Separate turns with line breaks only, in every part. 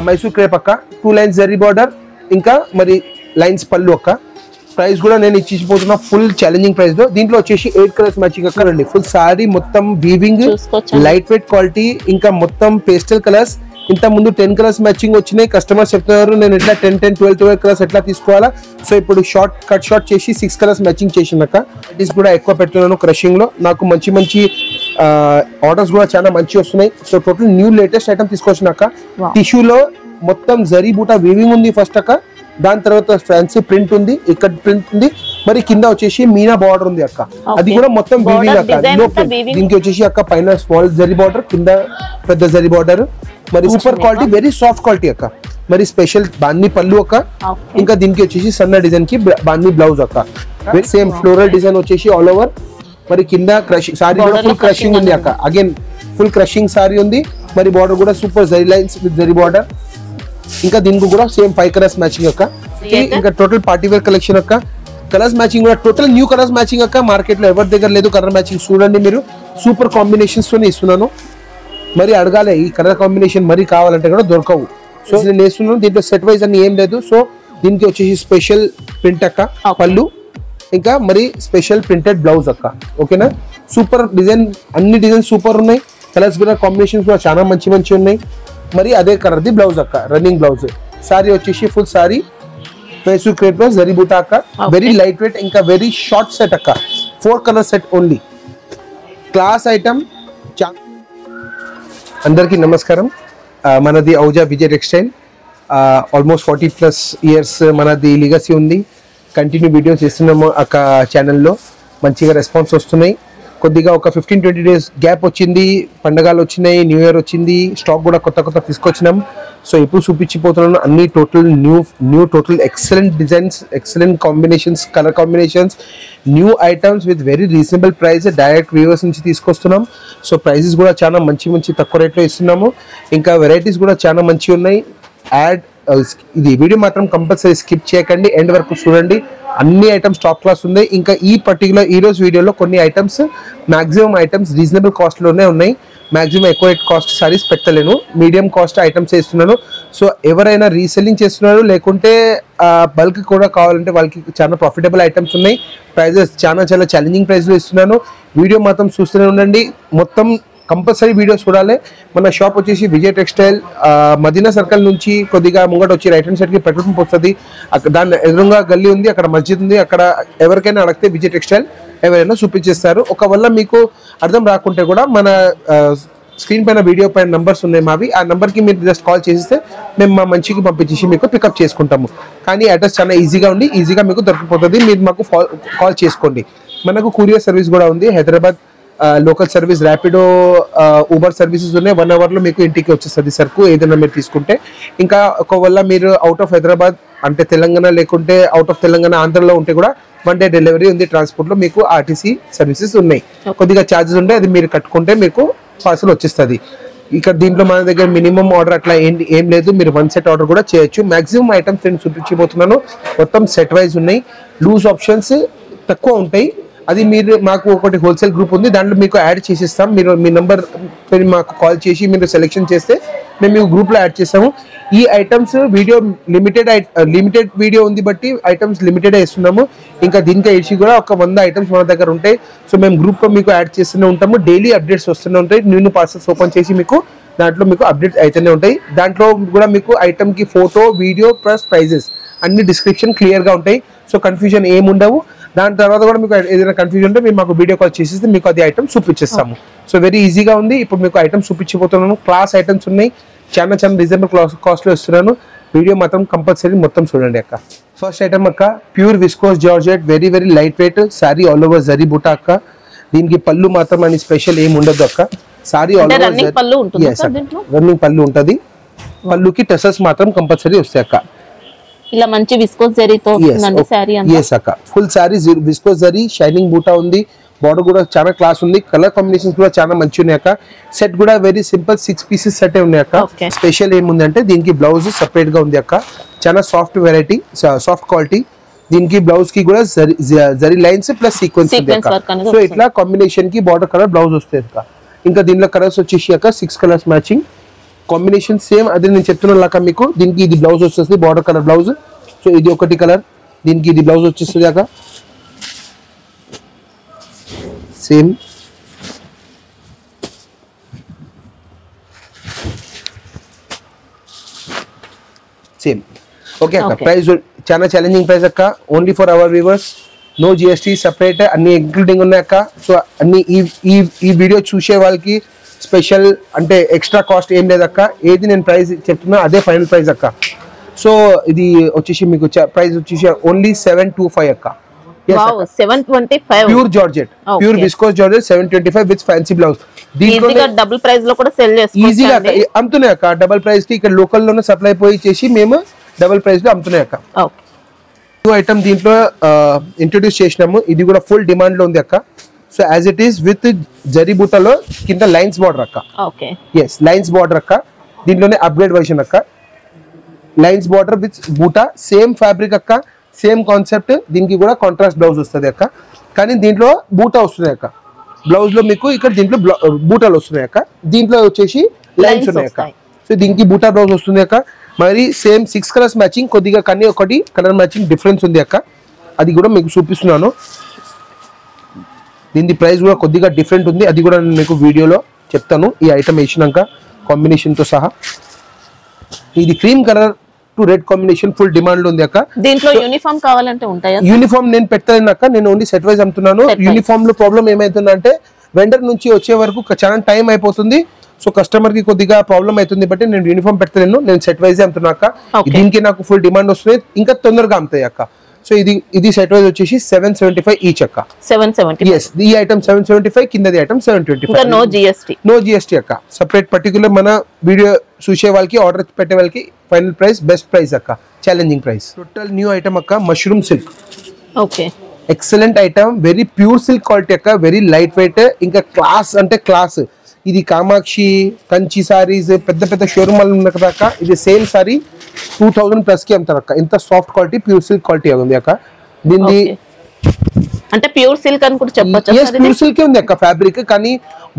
Mysore crepe అక్క, 2 lines zari border, ఇంకా మరి లైన్స్ పళ్ళు అక్క. ప్రైస్ కూడా నేను ఇచ్చిపోతున్నా ఫుల్ ఛాలెంజింగ్ ప్రైస్ లో. దీంట్లో వచ్చేసి 8 కలర్స్ మ్యాచింగ్ అక్క రండి. ఫుల్ సారీ మొత్తం వీవింగ్, లైట్ వెయిట్ క్వాలిటీ, ఇంకా మొత్తం పేస్టల్ కలర్స్. ఇంత ముందు 10 కలర్స్ మ్యాచింగ్ వచ్చినాయి. కస్టమర్స్ చెప్తున్నారు నేను ఎట్లా 10, 12 కలర్స్ ఎట్లా తీసుకోవాలా. సో ఇప్పుడు కట్ షార్ట్ చేసి 6 కలర్స్ మ్యాచింగ్ చేసినాక ఇటీస్ కూడా ఎక్కువ పెడుతున్నాను క్రషింగ్ లో. నాకు మంచి ఆర్డర్స్ కూడా చాలా మంచి వస్తున్నాయి. So total new latest item తీసుకొచ్చినాక టిష్యూలో మొత్తం జరీ బూటా వీవింగ్ ఉంది ఫస్ట్ అక్క. దాని తర్వాత ఫ్యాన్సీ ప్రింట్ ఉంది, ఇక్కడ ప్రింట్ ఉంది, మరి కింద వచ్చేసి మీనా బార్డర్ ఉంది అక్క. అది కూడా మొత్తం వీవింగ్ అక్క. దీనికి వచ్చేసి అక్క పైన స్మాల్ జరీ బార్డర్, కింద పెద్ద జరీ బార్డర్, మరి super quality, very soft quality అక్క. మరి స్పెషల్ బాందీ పళ్ళు అక్క. ఇంకా దీనికి వచ్చేసి సన్న డిజైన్ కి బాందీ బ్లౌజ్ అక్క. సేమ్ ఫ్లోరల్ డిజైన్ వచ్చేసి ఆల్ ఓవర్. మరి కింద క్రషింగ్ సారీ కూడా ఫుల్ క్రషింగ్ ఉంది అక్క. అగైన్ ఫుల్ క్రషింగ్ సారీ ఉంది. మరి బార్డర్ కూడా super zari lines with zari border. ఇంకా దీనికి కూడా సేమ్ 5 కలర్స్ మ్యాచింగ్ అక్క. ఇంకా టోటల్ పార్టీ వేర్ కలెక్షన్ అక్క. కలర్స్ మ్యాచింగ్ కూడా టోటల్ న్యూ కలర్స్ మ్యాచింగ్ అక్క. మార్కెట్ లో ఎవరి దగ్గర లేదు కలర్ మ్యాచింగ్. చూడండి మీరు, సూపర్ కాంబినేషన్స్ తోనే ఇస్తున్నాను. మరి అడగాలి ఈ కలర్ కాంబినేషన్ మరి కావాలంటే కూడా దొరకవు. సో నేను వేస్తున్నాను. దీంట్లో సెట్ వైజ్ అని ఏం లేదు. సో దీనికి వచ్చేసి స్పెషల్ ప్రింట్ అక్క పళ్ళు, ఇంకా మరి స్పెషల్ ప్రింటెడ్ బ్లౌజ్ అక్క. ఓకేనా, సూపర్ డిజైన్, అన్ని డిజైన్ సూపర్ ఉన్నాయి. కలర్స్ కూడా కాంబినేషన్స్ కూడా చాలా మంచి ఉన్నాయి. మరి అదే కలర్ ది బ్లౌజ్ అక్క, రన్నింగ్ బ్లౌజ్. సారీ వచ్చేసి ఫుల్ సారీ మైసూర్ క్రేప్ లో జరీ బూటా అక్క. వెరీ లైట్ వెయిట్, ఇంకా వెరీ షార్ట్ సెట్ అక్క. 4 colour set only. Class item. అందరికీ నమస్కారం. మనది ఔజా విజయ్ టెక్స్టైల్. ఆల్మోస్ట్ 40+ ఇయర్స్ మనది లిగసీ ఉంది. కంటిన్యూ వీడియోస్ చేస్తున్నాము అక్క. ఛానల్లో మంచిగా రెస్పాన్స్ వస్తున్నాయి. కొద్దిగా ఒక 15-20 డేస్ గ్యాప్ వచ్చింది. పండగలు వచ్చినాయి, న్యూ ఇయర్ వచ్చింది, స్టాక్ కూడా కొత్త తీసుకొచ్చినాం. సో ఇప్పుడు చూపించిపోతున్నాను అన్ని total new total excellent designs, excellent combinations, colour combinations, new items with very reasonable price. Direct viewers నుంచి తీసుకొస్తున్నాం. సో ప్రైజెస్ కూడా చాలా మంచి తక్కువ రేట్లో ఇస్తున్నాము. ఇంకా వెరైటీస్ కూడా చాలా మంచి ఉన్నాయి. ఇది వీడియో మాత్రం కంపల్సరీ స్కిప్ చేయకండి, ఎండ్ వరకు చూడండి. అన్ని ఐటమ్స్ టాప్ క్లాస్ ఉన్నాయి. ఇంకా ఈ పర్టికులర్ ఈ రోజు వీడియోలో కొన్ని items, maximum items reasonable cost లోనే ఉన్నాయి. మాక్సిమం ఎక్కువ కాస్ట్ సారీస్ పెట్టలేను, మీడియం కాస్ట్ ఐటమ్స్ ఇస్తున్నాను. సో ఎవరైనా రీసెల్లింగ్ చేస్తున్నారు లేకుంటే బల్క్ కూడా కావాలంటే వాళ్ళకి చాలా ప్రాఫిటబుల్ ఐటమ్స్ ఉన్నాయి. ప్రైజెస్ చాలా ఛాలెంజింగ్ ప్రైస్ లో ఇస్తున్నాను. వీడియో మాత్రం చూస్తూనే ఉండండి, మొత్తం కంపల్సరీ వీడియో చూడాలి. మన షాప్ వచ్చేసి విజయ్ టెక్స్టైల్, మదీనా సర్కిల్ నుంచి కొద్దిగా ముంగట వచ్చి రైట్ హ్యాండ్ సైడ్ కి పెట్రోల్ పంప్ వస్తుంది. దాని ఎదురుగా గల్లీ ఉంది, అక్కడ మస్జిద్ ఉంది. అక్కడ ఎవరికైనా అడిగితే విజయ్ టెక్స్టైల్ ఎవరైనా చూపించేస్తారు. ఒకవేళ మీకు అర్థం రాకుంటే కూడా మన స్క్రీన్ పైన వీడియో పైన నంబర్స్ ఉన్నాయి మావి. ఆ నంబర్కి మీరు జస్ట్ కాల్ చేస్తే మేము మా మంచికి పంపించేసి మీకు పికప్ చేసుకుంటాము. కానీ అడ్రస్ చాలా ఈజీగా ఉంది, ఈజీగా మీకు దొరికిపోతుంది. మీరు మాకు కాల్ చేసుకోండి. మనకు కొరియర్ సర్వీస్ కూడా ఉంది. Hyderabad local service, Rapido, Uber services ఉన్నాయి. 1 అవర్లో మీకు ఇంటికి వచ్చేస్తుంది సరుకు ఏదైనా మీరు తీసుకుంటే. ఇంకా ఒకవేళ మీరు అవుట్ ఆఫ్ హైదరాబాద్ అంటే తెలంగాణ లేకుంటే అవుట్ ఆఫ్ తెలంగాణ ఆంధ్రలో ఉంటే కూడా 1 డే డెలివరీ ఉంది. ట్రాన్స్పోర్ట్లో మీకు ఆర్టీసీ సర్వీసెస్ ఉన్నాయి. కొద్దిగా ఛార్జెస్ ఉంటాయి, అది మీరు కట్టుకుంటే మీకు పార్సల్ వచ్చేస్తుంది. ఇక్కడ దీంట్లో మన దగ్గర మినిమం ఆర్డర్ అట్లా ఏం లేదు. మీరు 1 సెట్ ఆర్డర్ కూడా చేయొచ్చు. మాక్సిమం ఐటమ్స్ నేను చూపించబోతున్నాను. మొత్తం సెట్ వైజ్ ఉన్నాయి. లూజ్ ఆప్షన్స్ తక్కువ ఉంటాయి. అది మీరు మాకు ఒకటి హోల్సేల్ గ్రూప్ ఉంది, దాంట్లో మీకు యాడ్ చేసిస్తాం. మీరు మీ నెంబర్ మాకు కాల్ చేసి మీరు సెలెక్షన్ చేస్తే మేము మీకు గ్రూప్లో యాడ్ చేస్తాము. ఈ ఐటమ్స్ వీడియో లిమిటెడ్ వీడియో ఉంది బట్టి ఐటమ్స్ లిమిటెడ్ ఇస్తున్నాము. ఇంకా దీనికి ఏసీ కూడా ఒక 100 ఐటమ్స్ మన దగ్గర ఉంటాయి. సో మేము గ్రూప్లో మీకు యాడ్ చేస్తూనే ఉంటాము. డైలీ అప్డేట్స్ వస్తూనే ఉంటాయి. న్యూ పార్సల్స్ ఓపెన్ చేసి మీకు దాంట్లో మీకు అప్డేట్స్ అయితేనే ఉంటాయి. దాంట్లో కూడా మీకు ఐటమ్కి ఫోటో, వీడియో ప్లస్ ప్రైజెస్ అన్ని డిస్క్రిప్షన్ క్లియర్గా ఉంటాయి. సో కన్ఫ్యూజన్ ఏముండవు. దాని తర్వాత కూడా మీకు ఏదైనా కన్ఫ్యూజన్ ఉంటే మేము మాకు వీడియో కాల్ చేసేస్తే మీకు అది ఐటమ్ చూపించేస్తాము. సో వెరీ ఈజీగా ఉంది. ఇప్పుడు మీకు ఐటమ్స్ చూపించిపోతున్నాను. క్లాస్ ఐటమ్స్ ఉన్నాయి, చాలా రీజనబుల్ కాస్ట్లో ఇస్తున్నాను. వీడియో మాత్రం కంపల్సరీ మొత్తం చూడండి అక్క. ఫస్ట్ ఐటమ్ అక్క, pure viscose georgette, very light wait sorry, all over zari బూటా అక్క. దీనికి పళ్ళు మాత్రం అని స్పెషల్ ఏమి ఉండదు అక్క. సారీ ఆల్ ఓవర్ రన్నింగ్ పళ్ళు ఉంటుంది. పళ్ళుకి టెసల్స్ మాత్రం కంపల్సరీ వస్తాయి అక్క.
ఇలా మంచి విస్కోస్ జరీతో వస్తుందండి సారీ అంతా.
yes అక్క, full sorry viscose zari, shining బూటా ఉంది. బార్డర్ కూడా చాలా క్లాస్ ఉంది. కలర్ కాంబినేషన్స్ కూడా చాలా మంచి ఉన్నాయి అక్క. సెట్ కూడా వెరీ సింపుల్ 6 పీసెస్ సెట్ ఉన్నాయి అక్క. స్పెషల్ ఏముందంటే దీనికి బ్లౌజ్ సెపరేట్ గా ఉంది అక్క. చాలా సాఫ్ట్ వెరైటీ, సాఫ్ట్ క్వాలిటీ. దీనికి బ్లౌజ్ కి కూడా జరీ లైన్స్ ప్లస్ సీక్వెన్స్ ఉంది అక్క. సో ఇట్లా కాంబినేషన్ కి బార్డర్ కలర్ బ్లౌజ్ వస్తుంది అక్క. ఇంకా దీనిలో కలర్స్ వచ్చేసి అక్క 6 కలర్స్ మ్యాచింగ్. కాంబినేషన్ సేమ్ అదే నేను చెప్తున్నా మీకు. దీనికి ఇది బ్లౌజ్ వచ్చేస్తుంది, బార్డర్ కలర్ బ్లౌజ్. సో ఇది ఒకటి కలర్, దీనికి ఇది బ్లౌజ్ వచ్చేస్తుంది అక్క సేమ్. సేమ్ ఓకే అక్క. ప్రైస్ చాలా ఛాలెంజింగ్ ప్రైస్ అక్క, only for our viewers, no GST, separate అన్ని ఇంక్లూడింగ్ ఉన్నాయి అక్క. సో అన్ని ఈ వీడియో చూసే వాళ్ళకి స్పెషల్ అంటే ఎక్స్ట్రా కాస్ట్ ఏం లేదక్క. ఏది నేను ప్రైస్ చెప్తున్నా అదే ఫైనల్ ప్రైస్ అక్క. సో ఇది వచ్చేసి మీకు ప్రైస్ వచ్చేసి ఓన్లీ 725 అక్క.
725
pure georgette, pure viscose georgette 725 with fancy blouse.
ఈజీగా డబుల్ ప్రైస్ లో కూడా సెల్ చేసుకోవచ్చు.
ఈజీగా అమ్ముతున్నాయి అక్క డబుల్ ప్రైస్ కి. ఇక్కడ లోకల్ లోనే సప్లై పోయి చేసి మేము డబుల్ ప్రైస్ లో అమ్ముతున్నాయి అక్క. న్యూ ఐటమ్ దీంట్లో ఇంట్రొడ్యూస్ చేసినాము, ఇది కూడా ఫుల్ డిమాండ్ లో ఉంది అక్క. So as it is with zari బూటాలో కింద లైన్స్ బార్డర్ అక్క. ఎస్ లైన్స్ బార్డర్ అక్క, దీంట్లోనే అప్గ్రేడ్ వర్షన్ అక్క. లైన్స్ బార్డర్ విత్ బూటా, సేమ్ ఫ్యాబ్రిక్ అక్క, సేమ్ కాన్సెప్ట్. దీనికి కూడా కాంట్రాస్ట్ బ్లౌజ్ వస్తుంది అక్క, కానీ దీంట్లో బూటా వస్తున్నాయి అక్క. బ్లౌజ్ లో మీకు ఇక్కడ దీంట్లో బూటాలు వస్తున్నాయి అక్క, దీంట్లో వచ్చేసి లైన్స్ ఉన్నాయి అక్క. సో దీనికి బూటా బ్లౌజ్ వస్తుంది అక్క. మరి సేమ్ 6 కలర్స్ మ్యాచింగ్, కొద్దిగా కానీ ఒకటి కలర్ మ్యాచింగ్ డిఫరెన్స్ ఉంది అక్క, అది కూడా మీకు చూపిస్తున్నాను. దీని ప్రైస్ కూడా కొద్దిగా డిఫరెంట్ ఉంది, అది కూడా నేను మీకు వీడియోలో చెప్తాను ఈ ఐటమ్ వేసినాక కాంబినేషన్తో సహా. ఇది cream colour to red combination full demand లో ఉంది అక్క.
దీంట్లో యూనిఫామ్ కావాలంటే ఉంటాయా?
యూనిఫామ్ నేను పెట్టలేను అక్క, నేను ఓన్లీ సెట్ వైజ్ అమ్ముతున్నాను. యూనిఫామ్ లో ప్రాబ్లం ఏమైతుందంటే వెండర్ నుంచి వచ్చే వరకు చాలా టైం అయిపోతుంది. సో కస్టమర్ కి కొద్దిగా ప్రాబ్లం అవుతుంది, బట్టి నేను యూనిఫామ్ పెట్టలేను, నేను సెట్ వైజ్ అమ్ముతున్నా అక్క. దీనికి నాకు ఫుల్ డిమాండ్ వస్తుంది, ఇంకా తొందరగా అమ్ముతాయి అక్క. సో ఇది సెట్ వైజ్ వచ్చేసి 775 ఈచ్ అక్క.
770.
yes ఈ ఐటమ్ 775, కిందది item 725.
No GST,
no GST అక్క. సెపరేట్ పర్టికులర్ మన వీడియో చూసే వాళ్ళకి ఆర్డర్ పెట్టే వాళ్ళకి ఫైనల్ ప్రైస్ బెస్ట్ ప్రైస్ అక్క, challenging price. Total new item అక్క, mushroom silk.
Okay,
excellent item, very pure silk quality అక్క, వెరీ లైట్ వెయిట్, ఇంకా క్లాస్ అంటే క్లాస్. ఇది కామాక్షి, కంచి సారీస్, పెద్ద పెద్ద షోరూమ్ ఉన్న కదా. ఇది సేమ్ సారీ 2000+ కి అమ్ముతారు అక్క. ఇంత soft quality pure silk quality ఉంది అక్క. దీన్ని
అంటే ప్యూర్ సిల్క్ అని కూడా చెప్పొచ్చు.
ప్యూర్ సిల్క్ ఉంది అక్క ఫ్యాబ్రిక్, కానీ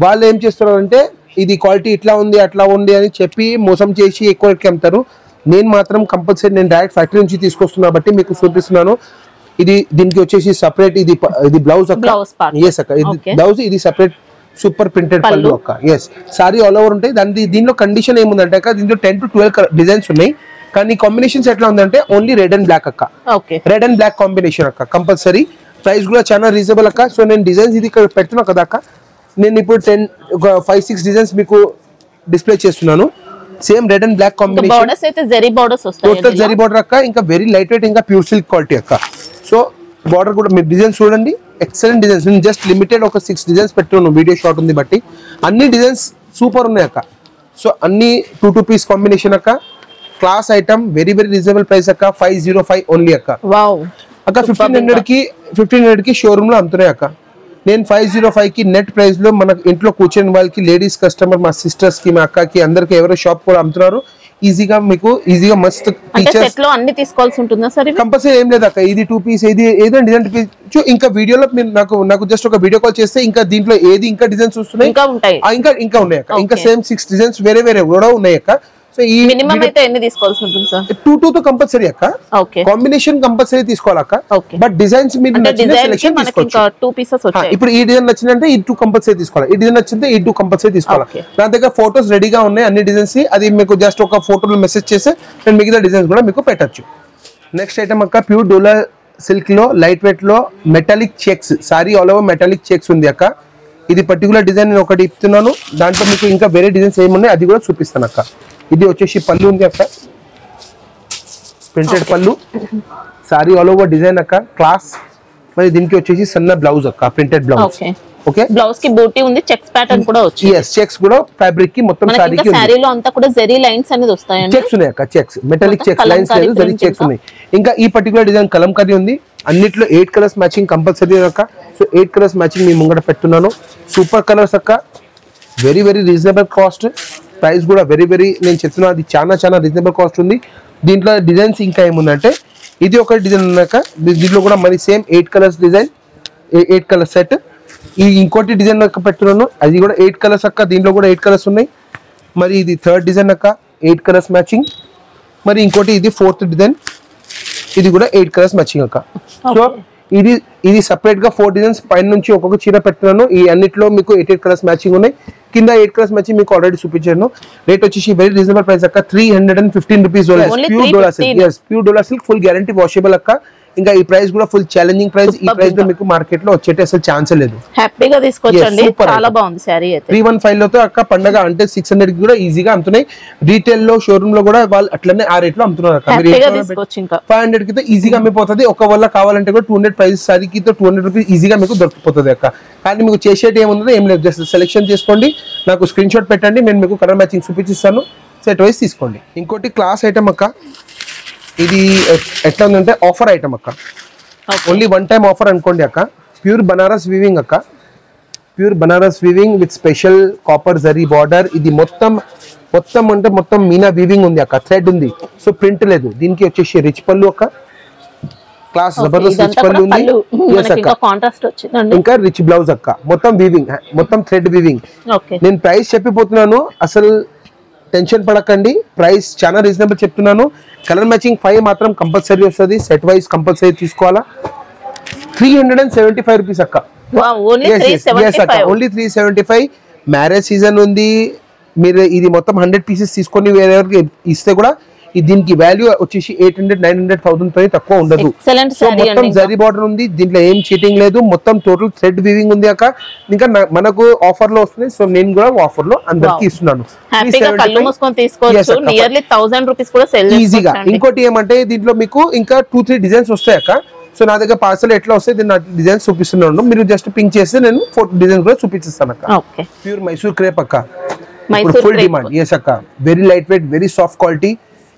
వాళ్ళు ఏం చేస్తున్నారు అంటే ఇది క్వాలిటీ ఇట్లా ఉంది అట్లా ఉంది అని చెప్పి మోసం చేసి ఎక్కువ రేట్కి అమ్ముతారు. నేను మాత్రం కంపల్సరీ నేను డైరెక్ట్ ఫ్యాక్టరీ నుంచి తీసుకొస్తున్నా బట్టి మీకు చూపిస్తున్నాను. ఇది దీనికి వచ్చేసి సపరేట్ ఇది బ్లౌజ్ అక్క. ఎస్ అక్క, ఇది బ్లౌజ్, ఇది సపరేట్ సూపర్ ప్రింటెడ్ పళ్ళు అక్క. ఎస్ సారీ ఆల్ ఓవర్ ఉంటాయి. దీనిలో కండిషన్ ఏముందంటే అక్క, దీంట్లో 10 to 12 డిజైన్స్ ఉన్నాయి, కానీ కాంబినేషన్స్ ఎట్లా ఉందంటే ఓన్లీ రెడ్ అండ్ బ్లాక్ అక్క. రెడ్ అండ్ బ్లాక్ కాంబినేషన్ అక్క కంపల్సరీ. ప్రైస్ కూడా చాలా రీజనబుల్ అక్క. సో నేను డిజైన్స్ ఇది ఇక్కడ పెడుతున్నా కదా అక్క, నేను ఇప్పుడు 5-6 డిజైన్స్ మీకు డిస్ప్లే చేస్తున్నాను. Same red and black combination, total zari border అక్క, ఇంకా వెరీ లైట్ వెయిట్, ఇంకా ప్యూర్ సిల్క్ క్వాలిటీ అక్క. సో బార్డర్ కూడా మీరు డిజైన్స్ చూడండి, ఎక్సలెంట్ డిజైన్స్. నేను జస్ట్ లిమిటెడ్ ఒక 6 డిజైన్స్ పెట్టున్నాను, వీడియో షార్ట్ ఉంది బట్టి. అన్ని డిజైన్స్ సూపర్ ఉన్నాయి అక్క. సో అన్ని 2 పీస్ కాంబినేషన్ అక్క, class item, very very reasonable price అక్క. 505 ఓన్లీ అక్క. అక్క 1500 కి షోరూమ్ లో అమ్ముతున్నాయి అక్క. నేను 505 కి నెట్ ప్రైస్ లో మన ఇంట్లో కూర్చొని వాళ్ళకి లేడీస్ కస్టమర్, మా సిస్టర్స్ కి, మా అక్కకి, అందరికి ఎవరో షాప్ కూడా అమ్ముతున్నారు. ఈజీగా మీకు ఈజీగా మస్త్ ఫీచర్స్
అన్ని తీసుకోవాల్సి ఉంటుందా సార్?
కంపల్సరీ ఏం లేదు అక్క. ఇది 2 పీస్, ఏదో డిజైన్ పీస్. ఇంకా వీడియోలో మీరు నాకు జస్ట్ ఒక వీడియో కాల్ చేస్తే ఇంకా దీంట్లో ఏది ఇంకా డిజైన్స్ వస్తున్నాయి, ఇంకా ఉన్నాయి అక్క. ఇంకా సేమ్ 6 డిజైన్స్ వేరే వేరే కూడా ఉన్నాయి అక్క. సో ఈ
మినిమం అయితే ఎన్ని తీసుకోవాల్సి ఉంటుంది సార్?
2 తో కంపల్సరీ అక్క. కాంబినేషన్ కంపల్సరీ తీసుకోవాలక్క, బట్ డిజైన్స్ మీరు సెలెక్షన్ తీసుకోవచ్చు.
2 పీసెస్ వచ్చాయి.
ఇప్పుడు ఈ డిజైన్ నచ్చిందంటే ఈ 2 కంపల్సరీ తీసుకోవాలి, ఈ డిజైన్ నచ్చింటే ఈ 2 కంపల్సరీ తీసుకోవాలి. నా దగ్గర ఫోటోస్ రెడీగా ఉన్నాయి అన్ని డిజైన్స్. అది మీకు జస్ట్ ఒక ఫోటోలో మెసేజ్ చేస్తే నేను మిగతా డిజైన్స్ కూడా మీకు పెట్టచ్చు. నెక్స్ట్ ఐటమ్ అక్క, ప్యూర్ డోలా సిల్క్ లో లైట్ వెయిట్ లో metallic checks sorry, all over metallic checks ఉంది అక్క. ఇది పర్టికులర్ డిజైన్ నేను ఒకటి ఇస్తున్నాను, దాంట్లో మీకు ఇంకా వేరే డిజైన్స్ ఏమున్నాయి అది కూడా చూపిస్తాను అక్క. ఇది వచ్చేసి పళ్ళు ఉంది అక్క, ప్రింటెడ్ పళ్ళు, సారీ ఆల్ ఓవర్ డిజైన్ అక్క, క్లాస్. మరి దీనికి వచ్చేసి సన్న బ్లౌజ్ అక్క, ప్రింటెడ్ బ్లౌజ్. ఓకే,
బ్లౌజ్ కి బూటీ ఉంది, చెక్స్ ప్యాటర్న్ కూడా వచ్చింది.
yes చెక్స్ కూడా ఫ్యాబ్రిక్ కి మొత్తం సారీ కి ఉంది.
సారీలో అంతా కూడా జరీ లైన్స్ అనేది వస్తాయి.
చెక్స్ ఉన్నాయి అక్క, చెక్స్ మెటాలిక్ చెక్స్, లైన్స్ లేదు, జరీ చెక్స్ ఉన్నాయి. ఇంకా ఈ పర్టికులర్ డిజైన్ కలంకారీ ఉంది. అన్నిట్లో 8 కలర్స్ మ్యాచింగ్ కంపల్సరీ అక్క. సో 8 కలర్స్ మ్యాచింగ్ మీ ముంగట పెట్టున్నాను. సూపర్ కలర్స్ అక్క, very very reasonable cost. Price కూడా వెరీ వెరీ నేను చెప్తున్నా, అది చాలా రీజనబుల్ కాస్ట్ ఉంది. దీంట్లో డిజైన్స్ ఇంకా ఏముందంటే ఇది ఒక డిజైన్ ఉన్నాక దీంట్లో కూడా మరి same 8 colours design, 8 colour set. ఈ ఇంకోటి డిజైన్ పెట్టున్నాను, అది కూడా 8 కలర్స్ అక్క. దీంట్లో కూడా 8 కలర్స్ ఉన్నాయి. మరి ఇది థర్డ్ డిజైన్ అక్క 8 కలర్స్ మ్యాచింగ్. మరి ఇంకోటి ఇది ఫోర్త్ డిజైన్, ఇది కూడా 8 కలర్స్ మ్యాచింగ్ అక్క. సో ఇది సెపరేట్ గా 4 డిజైన్స్ పైన నుంచి ఒక్కొక్క చీర పెడుతున్నాను. ఈ అన్నిట్లో మీకు 8 కలర్స్ మ్యాచింగ్ ఉన్నాయి. కింద 8 కలర్స్ మ్యాచింగ్ మీకు ఆల్రెడీ చూపించాను. రేట్ వచ్చేసి వెరీ రీజనబుల్ ప్రైస్ అక్క, 315 రూపీస్. ప్యూర్ డోలా సిల్క్, ప్యూర్ డోలా సిల్క్, ఫుల్ గ్యారంటీ వాషబుల్ అక్క. ఇంకా ఈ ప్రైస్ కూడా ఫుల్ ఛాలెంజింగ్ ప్రైస్. ఈ ప్రైస్ లో మీకు మార్కెట్ లో వచ్చేటి అసలు ఛాన్స్ లేదు.
హ్యాపీగా తీసుకోవచ్చండి, చాలా బాగుంది సారీ అయితే.
315 లో అక్క పండగ అంటే 600 కి కూడా ఈజీగా అమ్ముతున్నాయి. రీటైల్ లో షోరూమ్ లో కూడా వాళ్ళు అట్లనే ఆ రేట్ లో అమ్ముతున్నారు అక్క. 500 కి ఈజీగా అమ్మిపోతుంది. ఒకవేళ కావాలంటే కూడా 200 ప్రైస్ సారీకి 200 రూపీస్ ఈజీగా మీకు దొరికిపోతుంది అక్క. కానీ మీకు చేసేటి ఏముందో ఏం లేదు, జస్ట్ సెలెక్షన్ చేసుకోండి, నాకు స్క్రీన్ షాట్ పెట్టండి, నేను మీకు కలర్ మ్యాచింగ్ చూపించిస్తాను, సెట్ వైస్ తీసుకోండి. ఇంకోటి క్లాస్ ఐటమ్ అక్క, ఇది ఎట్లా ఉందంటే ఆఫర్ ఐటమ్ అక్క, ఓన్లీ వన్ టైం ఆఫర్ అనుకోండి అక్క. ప్యూర్ బనారస్ వీవింగ్ అక్క, pure Banaras weaving with special copper zari border. ఇది మొత్తం అంటే మొత్తం మీనా వీవింగ్ ఉంది అక్క, థ్రెడ్ ఉంది, సో ప్రింట్ లేదు. దీనికి వచ్చేసి రిచ్ పళ్ళు అక్క, క్లాస్ జబర్దస్త్ రిచ్ పళ్ళు ఉంది. ఇంకా రిచ్ బ్లౌజ్ అక్క, మొత్తం వీవింగ్, మొత్తం థ్రెడ్ వీవింగ్. నేను ప్రైస్ చెప్పిపోతున్నాను, అసలు టెన్షన్ పడకండి, ప్రైస్ చాలా రీజనబుల్ చెప్తున్నాను. కలర్ మ్యాచింగ్ 5 మాత్రం కంపల్సరీ వస్తుంది, సెట్ వైజ్ కంపల్సరీ తీసుకోవాలా. 375 రూపీస్ అక్క, ఓన్లీ 375. మ్యారేజ్ సీజన్ ఉంది, మీరు ఇది మొత్తం 100 పీసెస్ తీసుకొని వేరేవరికి ఇస్తే కూడా దీనికి వాల్యూ వచ్చేసి 800, 900, 1000 తక్కువ ఉండదు. సో మొత్తం జరీ బార్డర్ ఉంది, దీంట్లో ఏం చీటింగ్ లేదు, మొత్తం టోటల్ థ్రెడ్ వీవింగ్ ఉంది అక్క. ఇంకా మనకు ఆఫర్ లో వస్తుంది, సో నేను కూడా ఆఫర్ లో అందరికి ఇస్తున్నాను ఈజీగా. ఇంకోటి ఏమంటే దీంట్లో మీకు ఇంకా 2-3 డిజైన్స్ వస్తాయి అక్క. సో నా దగ్గర పార్సల్ ఎట్లా వస్తాయి, దీన్ని డిజైన్స్ చూపిస్తున్నాను, మీరు జస్ట్ పింక్ చేస్తే నేను 4 డిజైన్స్ కూడా చూపిస్తాను అక్క. ప్యూర్ మైసూర్ క్రేప్ అక్క, ఫుల్ డిమాండ్. ఎస్ అక్క, very light wait, very soft quality.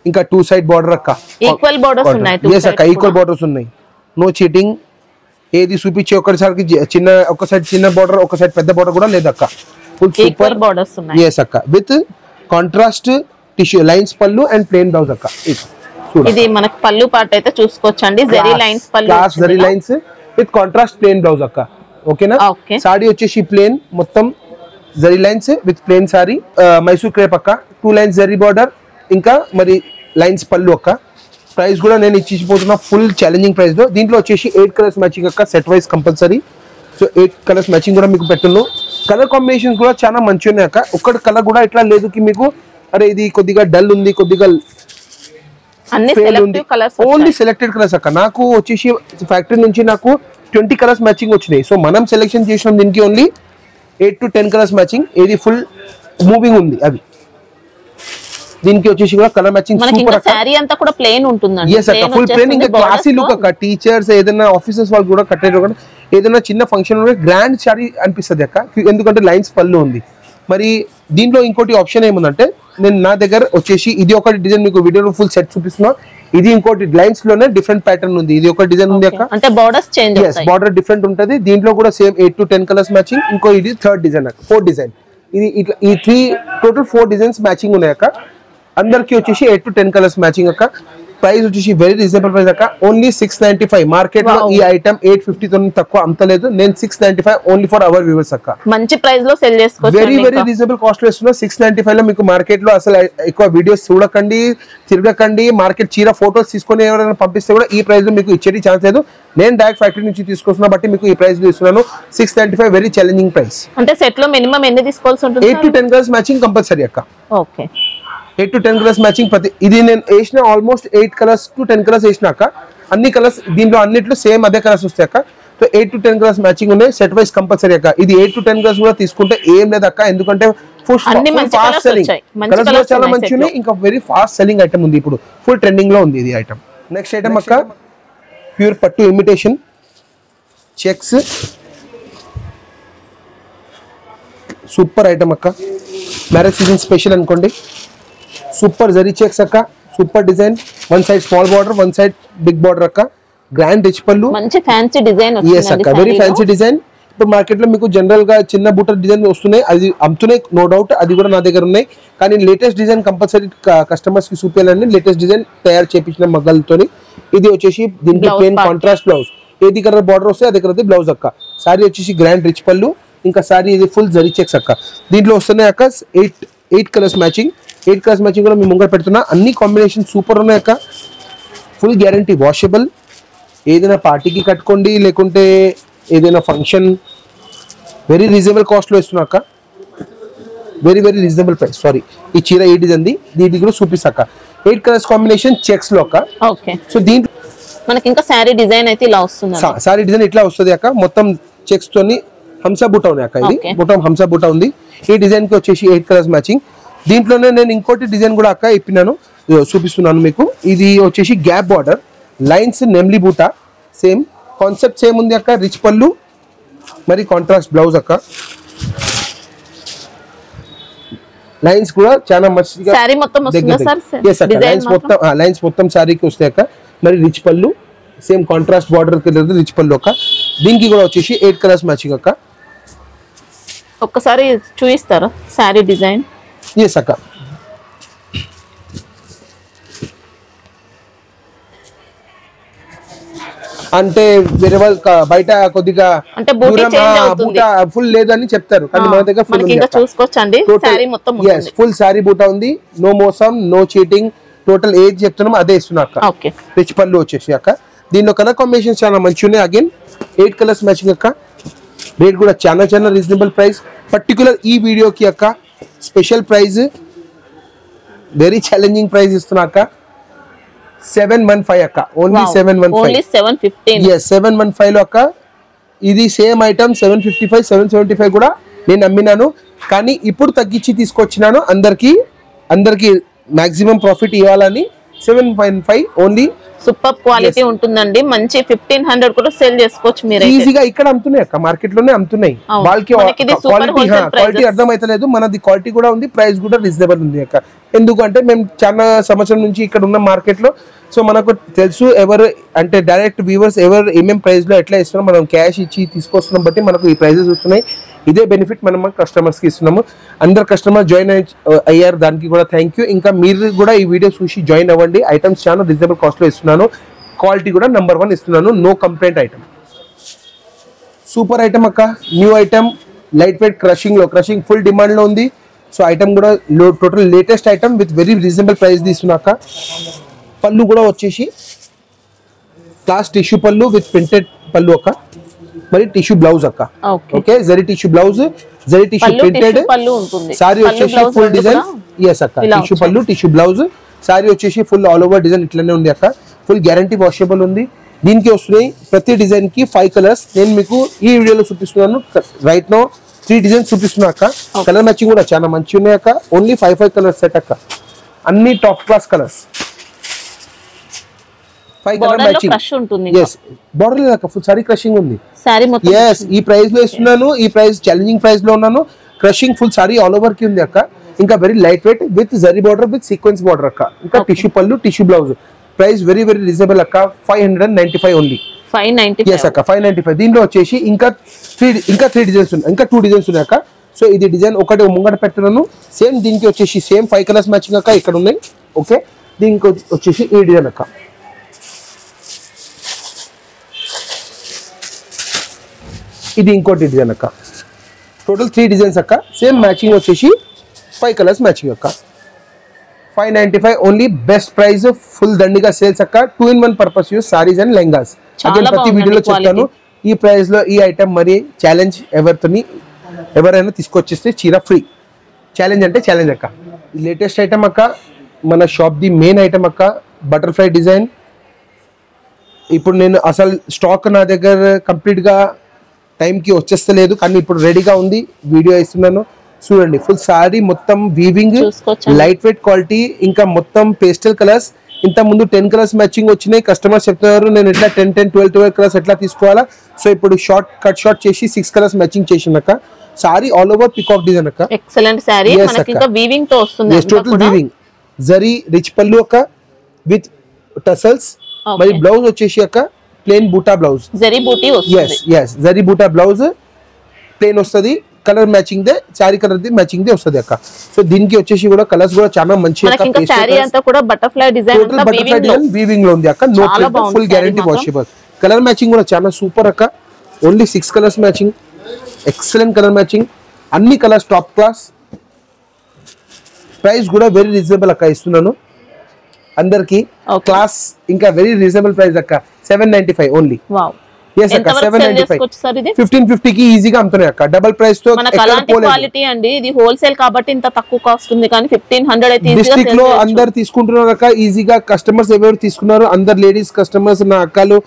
ఇంకా 2 సైడ్ బార్డర్ అక్క,
ఈక్వల్ బార్డర్స్ ఉన్నాయి.
ఎస్ అక్క, ఈక్వల్ బార్డర్స్ ఉన్నాయి, నో చీటింగ్. ఏది చూపించే ఒకసారికి చిన్న, ఒక సైడ్ చిన్న బార్డర్, ఒక సైడ్ పెద్ద బార్డర్ కూడా లేదు అక్క, ఫుల్ సూపర్ బార్డర్స్ ఉన్నాయి. ఎస్ అక్క, విత్ కాంట్రాస్ట్ టిష్యూ లైన్స్ పళ్ళు అండ్ ప్లెయిన్ బ్లౌజ్ అక్క.
ఇది మనకి పళ్ళు పార్ట్ అయితే చూసుకోవచ్చండి, జరీ లైన్స్ పళ్ళు,
class zari lines with contrast plain blouse అక్క. ఓకేనా, సారీ వచ్చేసి ప్లెయిన్, మొత్తం zari lines with plain sorry. Mysore crepe అక్క, 2 లైన్స్ జరీ బార్డర్, ఇంకా మరి లైన్స్ పళ్ళు అక్క. ప్రైస్ కూడా నేను ఇచ్చిపోతున్నా ఫుల్ ఛాలెంజింగ్ ప్రైస్ లో. దీంట్లో వచ్చేసి 8 కలర్స్ మ్యాచింగ్ అక్క, set wise compulsory. So 8 colours matching కూడా మీకు పెట్టును. కలర్ కాంబినేషన్స్ కూడా చాలా మంచిగా ఉన్నాయి అక్క. ఒక్కటి కలర్ కూడా ఇట్లా లేదు కి మీకు అరే ఇది కొద్దిగా డల్ ఉంది, కొద్దిగా ఓన్లీ సెలెక్టెడ్ కలర్స్ అక్క. నాకు వచ్చేసి ఫ్యాక్టరీ నుంచి నాకు 20 కలర్స్ మ్యాచింగ్ వచ్చినాయి. సో మనం సెలెక్షన్ చేసినాం దీనికి ఓన్లీ 8 to 10 కలర్స్ మ్యాచింగ్. ఏది ఫుల్ మూవింగ్ ఉంది అది. దీనికి వచ్చేసి కూడా కలర్ మ్యాచింగ్ సూపర్ అక్క.
సారీ అంతా కూడా ప్లెయిన్ ఉంటుందండి.
yes అక్క, ఫుల్ ప్లెయిన్. ఇంకా క్లాసీ లుక్ అక్క. టీచర్స్ ఏదైనా ఆఫీసర్స్ వాళ్ళు కూడా కట్టేది కూడా ఏదైనా చిన్న ఫంక్షన్ ఉంటే గ్రాండ్ సారీ అనిపిస్తుంది అక్క, ఎందుకంటే లైన్స్ పళ్ళు ఉంది. మరి దీంట్లో ఇంకోటి ఆప్షన్ ఏముందంటే, నేను నా దగ్గర వచ్చేసి ఇది ఒక డిజైన్ మీకు వీడియోలో ఫుల్ సెట్ చూపిస్తున్నా. ఇది ఇంకోటి లైన్స్ లోనే డిఫరెంట్ ప్యాటర్న్ ఉంది. ఇది ఒక డిజైన్ ఉంది అక్క,
అంటే బోర్డర్స్ చేంజ్ అవుతాయి.
బార్డర్ డిఫరెంట్ ఉంటది. దీంట్లో కూడా సేమ్ 8 to 10 కలర్స్ మ్యాచింగ్. ఇంకో ఇది థర్డ్ డిజైన్ అక్క, 4th డిజైన్. ఇది ఇట్లా ఈ 3 టోటల్ 4 డిజైన్స్ మ్యాచింగ్ ఉన్నాయి అక్క. అందరికి వచ్చేసి 8 to 10 కలర్స్ మ్యాచింగ్ అక్క. ప్రైస్ వచ్చేసి వెరీ రీజనబుల్ ప్రైస్ అక్క, ఓన్లీ 695. మార్కెట్ లో ఈ ఐటమ్ 850 తో తక్కువ అమ్మలేదు. నేను 695 ఓన్లీ ఫర్ అవర్ వ్యూవర్స్ అక్క.
మంచి ప్రైస్ లో సెల్ చేసుకోవచ్చు.
వెరీ వెరీ రీజనబుల్ కాస్ట్ లో ఇస్తున్నా. 695 లో మీకు మార్కెట్ లో అసలు ఎక్కువ వీడియోస్ చూడకండి, తిరగకండి. మార్కెట్ చీర ఫోటోస్ తీసుకొని ఎవరైనా పంపిస్తే కూడా ఈ ప్రైస్ లో మీకు ఇచ్చేది ఛాన్స్ లేదు. నేను డైరెక్ట్ ఫ్యాక్టరీ నుంచి తీసుకొస్తున్నా బట్టి మీకు ఈ ప్రైస్ లో ఇస్తున్నాను. 695 వెరీ ఛాలెంజింగ్ ప్రైస్.
అంటే సెట్ లో మినిమం ఎన్ని తీసుకోవాల్సి ఉంటుంది?
8 to 10 కలర్స్ మ్యాచింగ్ కంపల్సరీ అక్క.
Okay,
8 to 10 colours matching. ప్రతి ఇది నేను వేసిన ఆల్మోస్ట్ 8 కలర్స్ to 10 కలర్స్ వేసినాక అన్ని కలర్స్ దీంట్లో అన్నిట్లో సేమ్ అదే కలర్స్ వస్తాయి అక్క. సో 8 to 10 కలర్స్ మ్యాచింగ్ ఉన్నాయి. సెట్ వైస్ కంపల్సరీ అక్క. ఇది 8 to 10 కలర్స్ కూడా తీసుకుంటే ఏం లేదు అక్క, ఎందుకంటే ఫాస్ట్ సెల్లింగ్ కలర్స్ చాలా మంచి ఉన్నాయి. ఇంకా వెరీ ఫాస్ట్ సెల్లింగ్ ఐటమ్ ఉంది, ఇప్పుడు ఫుల్ ట్రెండింగ్ లో ఉంది ఇది ఐటమ్. నెక్స్ట్ ఐటమ్ అక్క, ప్యూర్ పట్టు ఇమిటేషన్ చెక్స్, సూపర్ ఐటమ్ అక్క. మ్యారేజ్ సీజన్ స్పెషల్ అనుకోండి. సూపర్ జరీ చెక్స్ అక్క, super design. One side small border, one side big border అక్క. గ్రాండ్ రిచ్ పళ్ళు,
మంచి ఫ్యాన్సీ డిజైన్.
yes అక్క, వెరీ ఫ్యాన్సీ డిజైన్. ఇప్పుడు market లో మీకు జనరల్ గా చిన్న బూటర్ డిజైన్ వస్తున్నాయి, అది అమ్ముతున్నాయి నో డౌట్, అది కూడా నా దగ్గర ఉన్నాయి. కానీ లేటెస్ట్ డిజైన్ కంపల్సరీ కస్టమర్స్ కి చూపించాలని లేటెస్ట్ డిజైన్ తయారు చేయించిన మగ్గలతో. ఇది వచ్చేసి దీంట్లో ప్లెయిన్ కాంట్రాస్ట్ బ్లౌజ్, ఏది కలర్ బార్డర్ వస్తే అదే కలర్ బ్లౌజ్ అక్క. సారీ వచ్చేసి గ్రాండ్ రిచ్ పళ్ళు, ఇంకా సారీ ఇది ఫుల్ జరీ చెక్స్ అక్క. దీంట్లో వస్తున్నాయి అక్క 8 కలర్స్ మ్యాచింగ్. 8 కలర్స్ మ్యాచింగ్ కూడా మేము ముంగర పెడుతున్నా. అన్ని కాంబినేషన్ సూపర్ ఉన్నాయి అక్క. Full guarantee, washable. ఏదైనా పార్టీకి కట్టుకోండి, లేకుంటే ఏదైనా ఫంక్షన్. వెరీ రీజనబుల్ కాస్ట్లో ఇస్తున్నా అక్క. Very very reasonable price. Sorry, ఈ చీర ఏ డిజైన్ దీనికి కూడా చూపిస్తాక. 8 కలర్స్ కాంబినేషన్ చెక్స్ లో అక్క.
ఓకే.
సో దీంట్లో
మనకి ఇంకా శారీ డిజైన్ అయితే ఇలా వస్తుంది.
శారీ డిజైన్ ఇట్లా వస్తుంది అక్క. మొత్తం చెక్స్ తోని హంసా బూటా ఉన్నాయి అక్క. ఇది మొత్తం హంసా బూటా ఉంది. ఈ డిజైన్ కి వచ్చేసి 8 కలర్స్ మ్యాచింగ్. దీంట్లోనే నేను ఇంకోటి డిజైన్ కూడా అక్క ఇప్పినాను, చూపిస్తున్నాను మీకు. ఇది వచ్చేసి గ్యాప్ బార్డర్, లైన్స్, నెమ్లీ బూటా. సేమ్ కాన్సెప్ట్ సేమ్ ఉంది అక్క. రిచ్ పళ్ళు, మరి కాంట్రాస్ట్ బ్లౌజ్ అక్క. లైన్స్ కూడా చాలా మంచిగా లైన్స్ మొత్తం శారీకి వస్తాయి అక్క. మరి రిచ్ పళ్ళు, సేమ్ కాంట్రాస్ట్ బార్డర్ రిచ్ పళ్ళు అక్క. దీనికి కూడా వచ్చేసి 8 కలర్స్ మ్యాచింగ్ అక్క.
ఒక్కసారి చూపిస్తారా శారీ డిజైన్?
ఎస్ అక్క. అంటే వేరే వాళ్ళు బయట కొద్దిగా ఫుల్ లేదని చెప్తారు, కానీ మన దగ్గర ఫుల్ శారీ బూటా ఉంది. నో మోసం, నో చీటింగ్. టోటల్ ఏజ్ చెప్తున్నాము అదే ఇస్తున్నా అక్క. రిచ్ పళ్ళు వచ్చేసి అక్క. దీనిలో కలర్ కాంబినేషన్ చాలా మంచిగా ఉన్నాయి. అగైన్ 8 కలర్స్ మ్యాచింగ్ అక్క. రేట్ కూడా చాలా చాలా రీజనబుల్ ప్రైస్. పర్టికులర్ ఈ వీడియోకి అక్క special price, very challenging price ఇస్తున్నా అక్క. 715 అక్క. ఓన్లీ 715. yes 715 లో అక్క. ఇది సేమ్ ఐటమ్ 755, 775 కూడా నేను అమ్మినాను, కానీ ఇప్పుడు తగ్గించి తీసుకొచ్చినాను. అందరికి మాక్సిమం ప్రాఫిట్ ఇవ్వాలని 715 ఓన్లీ.
సూపర్ క్వాలిటీ ఉంటుందండి. మంచి 1500 కూడా సేల్ చేసుకోవచ్చు మీరు.
ఈజీగా ఇక్కడ అమ్ముతున్నాయి అక్క, మార్కెట్ లోనే అమ్ముతున్నాయి. వాళ్ళకి క్వాలిటీ అర్థమైతలేదు, మనది క్వాలిటీ కూడా ఉంది, ప్రైస్ కూడా రీజనబుల్ ఉంది అక్క. ఎందుకంటే మేము చాలా సంవత్సరం నుంచి ఇక్కడ ఉన్న మార్కెట్ లో. సో మనకు తెలుసు ఎవరు అంటే డైరెక్ట్ వ్యూవర్స్ ఎవరు ఏమేమి ప్రైస్ లో ఎట్లా ఇస్తున్నాం. మనం క్యాష్ ఇచ్చి తీసుకొస్తున్నాం బట్టి మనకు ఈ ప్రైజెస్ వస్తున్నాయి. ఇదే బెనిఫిట్ మనం కస్టమర్స్ కి ఇస్తున్నాము. అందరు కస్టమర్ జాయిన్ అయ్యారు, దానికి కూడా థ్యాంక్ యూ. ఇంకా మీరు కూడా ఈ వీడియో చూసి జాయిన్ అవ్వండి. ఐటమ్స్ చాలా రీజనబుల్ కాస్ట్ లో ఇస్తున్నాను, క్వాలిటీ కూడా నెంబర్ 1 ఇస్తున్నాను. No complaint item. Super item అక్క. New item, light weight, crushing full demand లో ఉంది. సో ఐటమ్ కూడా total latest item with very reasonable price తీసుకున్నా అక్క. పళ్ళు కూడా వచ్చేసి క్లాస్ టిష్యూ పళ్ళు విత్ ప్రింటెడ్ పళ్ళు అక్క. మరి టిష్యూ బ్లౌజ్ అక్క. Okay, zari tissue blouse, zari tissue printed. Saree వచ్చేసి ఫుల్ డిజైన్. ఎస్ అక్క, టిష్యూ పళ్ళు, టిష్యూ బ్లౌజ్. సారీ వచ్చేసి ఫుల్ ఆల్ ఓవర్ డిజైన్ ఇట్లనే ఉంది అక్క. ఫుల్ గ్యారంటీ వాషబుల్ ఉంది. దీనికి వస్తున్నాయి ప్రతి డిజైన్ కి 5 కలర్స్. నేను మీకు ఈ వీడియోలో చూపిస్తున్నాను. రైట్ నో 3 డిజైన్స్ చూపిస్తున్నా అక్క. కలర్ మ్యాచింగ్ కూడా చాలా మంచిగా ఉన్నాయి అక్క. ఓన్లీ 5 కలర్స్ సెట్ అక్క. అన్ని top class colours. 5 colour matching. yes border లేదు అక్క, ఫుల్ సారీ క్రషింగ్ ఉంది. yes ఈ ప్రైస్ లో ఇస్తున్నాను. ఈ ప్రైస్ ఛాలెంజింగ్ ప్రైస్ లో ఉన్నాను. Crushing full sorry all over కి ఉంది అక్క. ఇంకా very light wait with zari border with sequence border అక్క. ఇంకా టిష్యూ పళ్ళు, tissue blouse. Price very very reasonable అక్క. 595 ఓన్లీ. 595. yes అక్క, 595. దీంట్లో వచ్చేసి ఇంకా 3 డిజైన్స్ ఉన్నాయి, ఇంకా 2 డిజైన్స్ ఉన్నాయి అక్క. సో ఇది డిజైన్ ఒకటి ముంగట పెట్టున్నాను. సేమ్ దీనికి వచ్చేసి సేమ్ 5 కలర్స్ మ్యాచింగ్ అక్క ఇక్కడ ఉన్నాయి. ఓకే, దీనికి వచ్చేసి ఈ డిజైన్ అక్క. ఇది ఇంకోటి డిజైన్ అక్క. టోటల్ 3 డిజైన్స్ అక్క. సేమ్ మ్యాచింగ్ వచ్చేసి 5 కలర్స్ మ్యాచింగ్ అక్క. 595 ఓన్లీ. బెస్ట్ ప్రైస్, ఫుల్ దండిగా సేల్స్ అక్క. 2-in-1 purpose use saris and lehengas. Again ప్రతి వీడియోలో చెప్తాను ఈ ప్రైస్ లో ఈ ఐటమ్. మరి ఛాలెంజ్ ఎవరైనా తీసుకొచ్చేస్తే చీర ఫ్రీ. ఛాలెంజ్ అంటే ఛాలెంజ్ అక్క. లేటెస్ట్ ఐటమ్ అక్క, మన షాప్ ది మెయిన్ ఐటమ్ అక్క. Butterfly design. ఇప్పుడు నేను అసలు స్టాక్ నా దగ్గర కంప్లీట్ గా టైంకి వచ్చేస్తలేదు, కానీ ఇప్పుడు రెడీగా ఉంది, వీడియో ఇస్తున్నాను చూడండి. ఫుల్ సారీ మొత్తం వీవింగ్, లైట్ వెయిట్ క్వాలిటీ, ఇంకా మొత్తం పేస్టల్ కలర్స్. ఇంత ముందు 10 కలర్స్ మ్యాచింగ్ వచ్చినాయి. కస్టమర్స్ చెప్తున్నారు నేను ఎట్లా 10, 12 కలర్స్ ఎట్లా తీసుకోవాలా. సో ఇప్పుడు కట్ షార్ట్ చేసి 6 కలర్స్ మ్యాచింగ్ చేసినాక saree all over peacock design అక్క.
Excellent saree. మనకి ఇంకా వీవింగ్ తో వస్తుంది.
టోటల్ వీవింగ్, జరీ రిచ్ పళ్ళు అక్క విత్ టసల్స్. మరి బ్లౌజ్ వచ్చేసి అక్క ప్లేన్ బూటా బ్లౌజ్,
జరీ బూటీ వస్తుంది.
yes జరీ బూటా బ్లౌజ్ ప్లేన్ వస్తది. Colour matching they, sorry colour the matching they వస్తది అక్క. సో దీనికి వచ్చేసి కూడా కలర్స్ కూడా చాలా మంచిగా
మనకి ఇంకా సారీ అంతా కూడా బటర్ఫ్లై డిజైన్ అంతా
వీవింగ్ లో ఉంది అక్క. No print, full guarantee washable. Colour matching కూడా చాలా సూపర్ అక్క. Only 6 colours matching. Excellent colour matching. అన్ని కలర్స్ టాప్ క్లాస్. ప్రైస్ కూడా వెరీ రీజనబుల్ అక్క ఇస్తున్నాను అందరికి. క్లాస్ ఇంకా వెరీ రీజనబుల్ ప్రైస్ అక్క 795 ఓన్లీ.
వావ్
yes అక్క 795 1550 కి ఈజీగా అమ్ముతున్నాయి అక్క. డబుల్ ప్రైస్ తో
మనకు అలాంటి క్వాలిటీ అండి. ఇది హోల్సేల్ కాబట్టి ఇంత తక్కువ కాస్ట్ ఉంది, కానీ 1500 అయితే ఈజీగా
డిస్ట్రిక్ట్ లో అందరు తీసుకుంటున్నారు అక్క. ఈజీగా కస్టమర్స్ ఎవరు తీసుకున్నారు అందరు లేడీస్ కస్టమర్స్, నా అక్కలు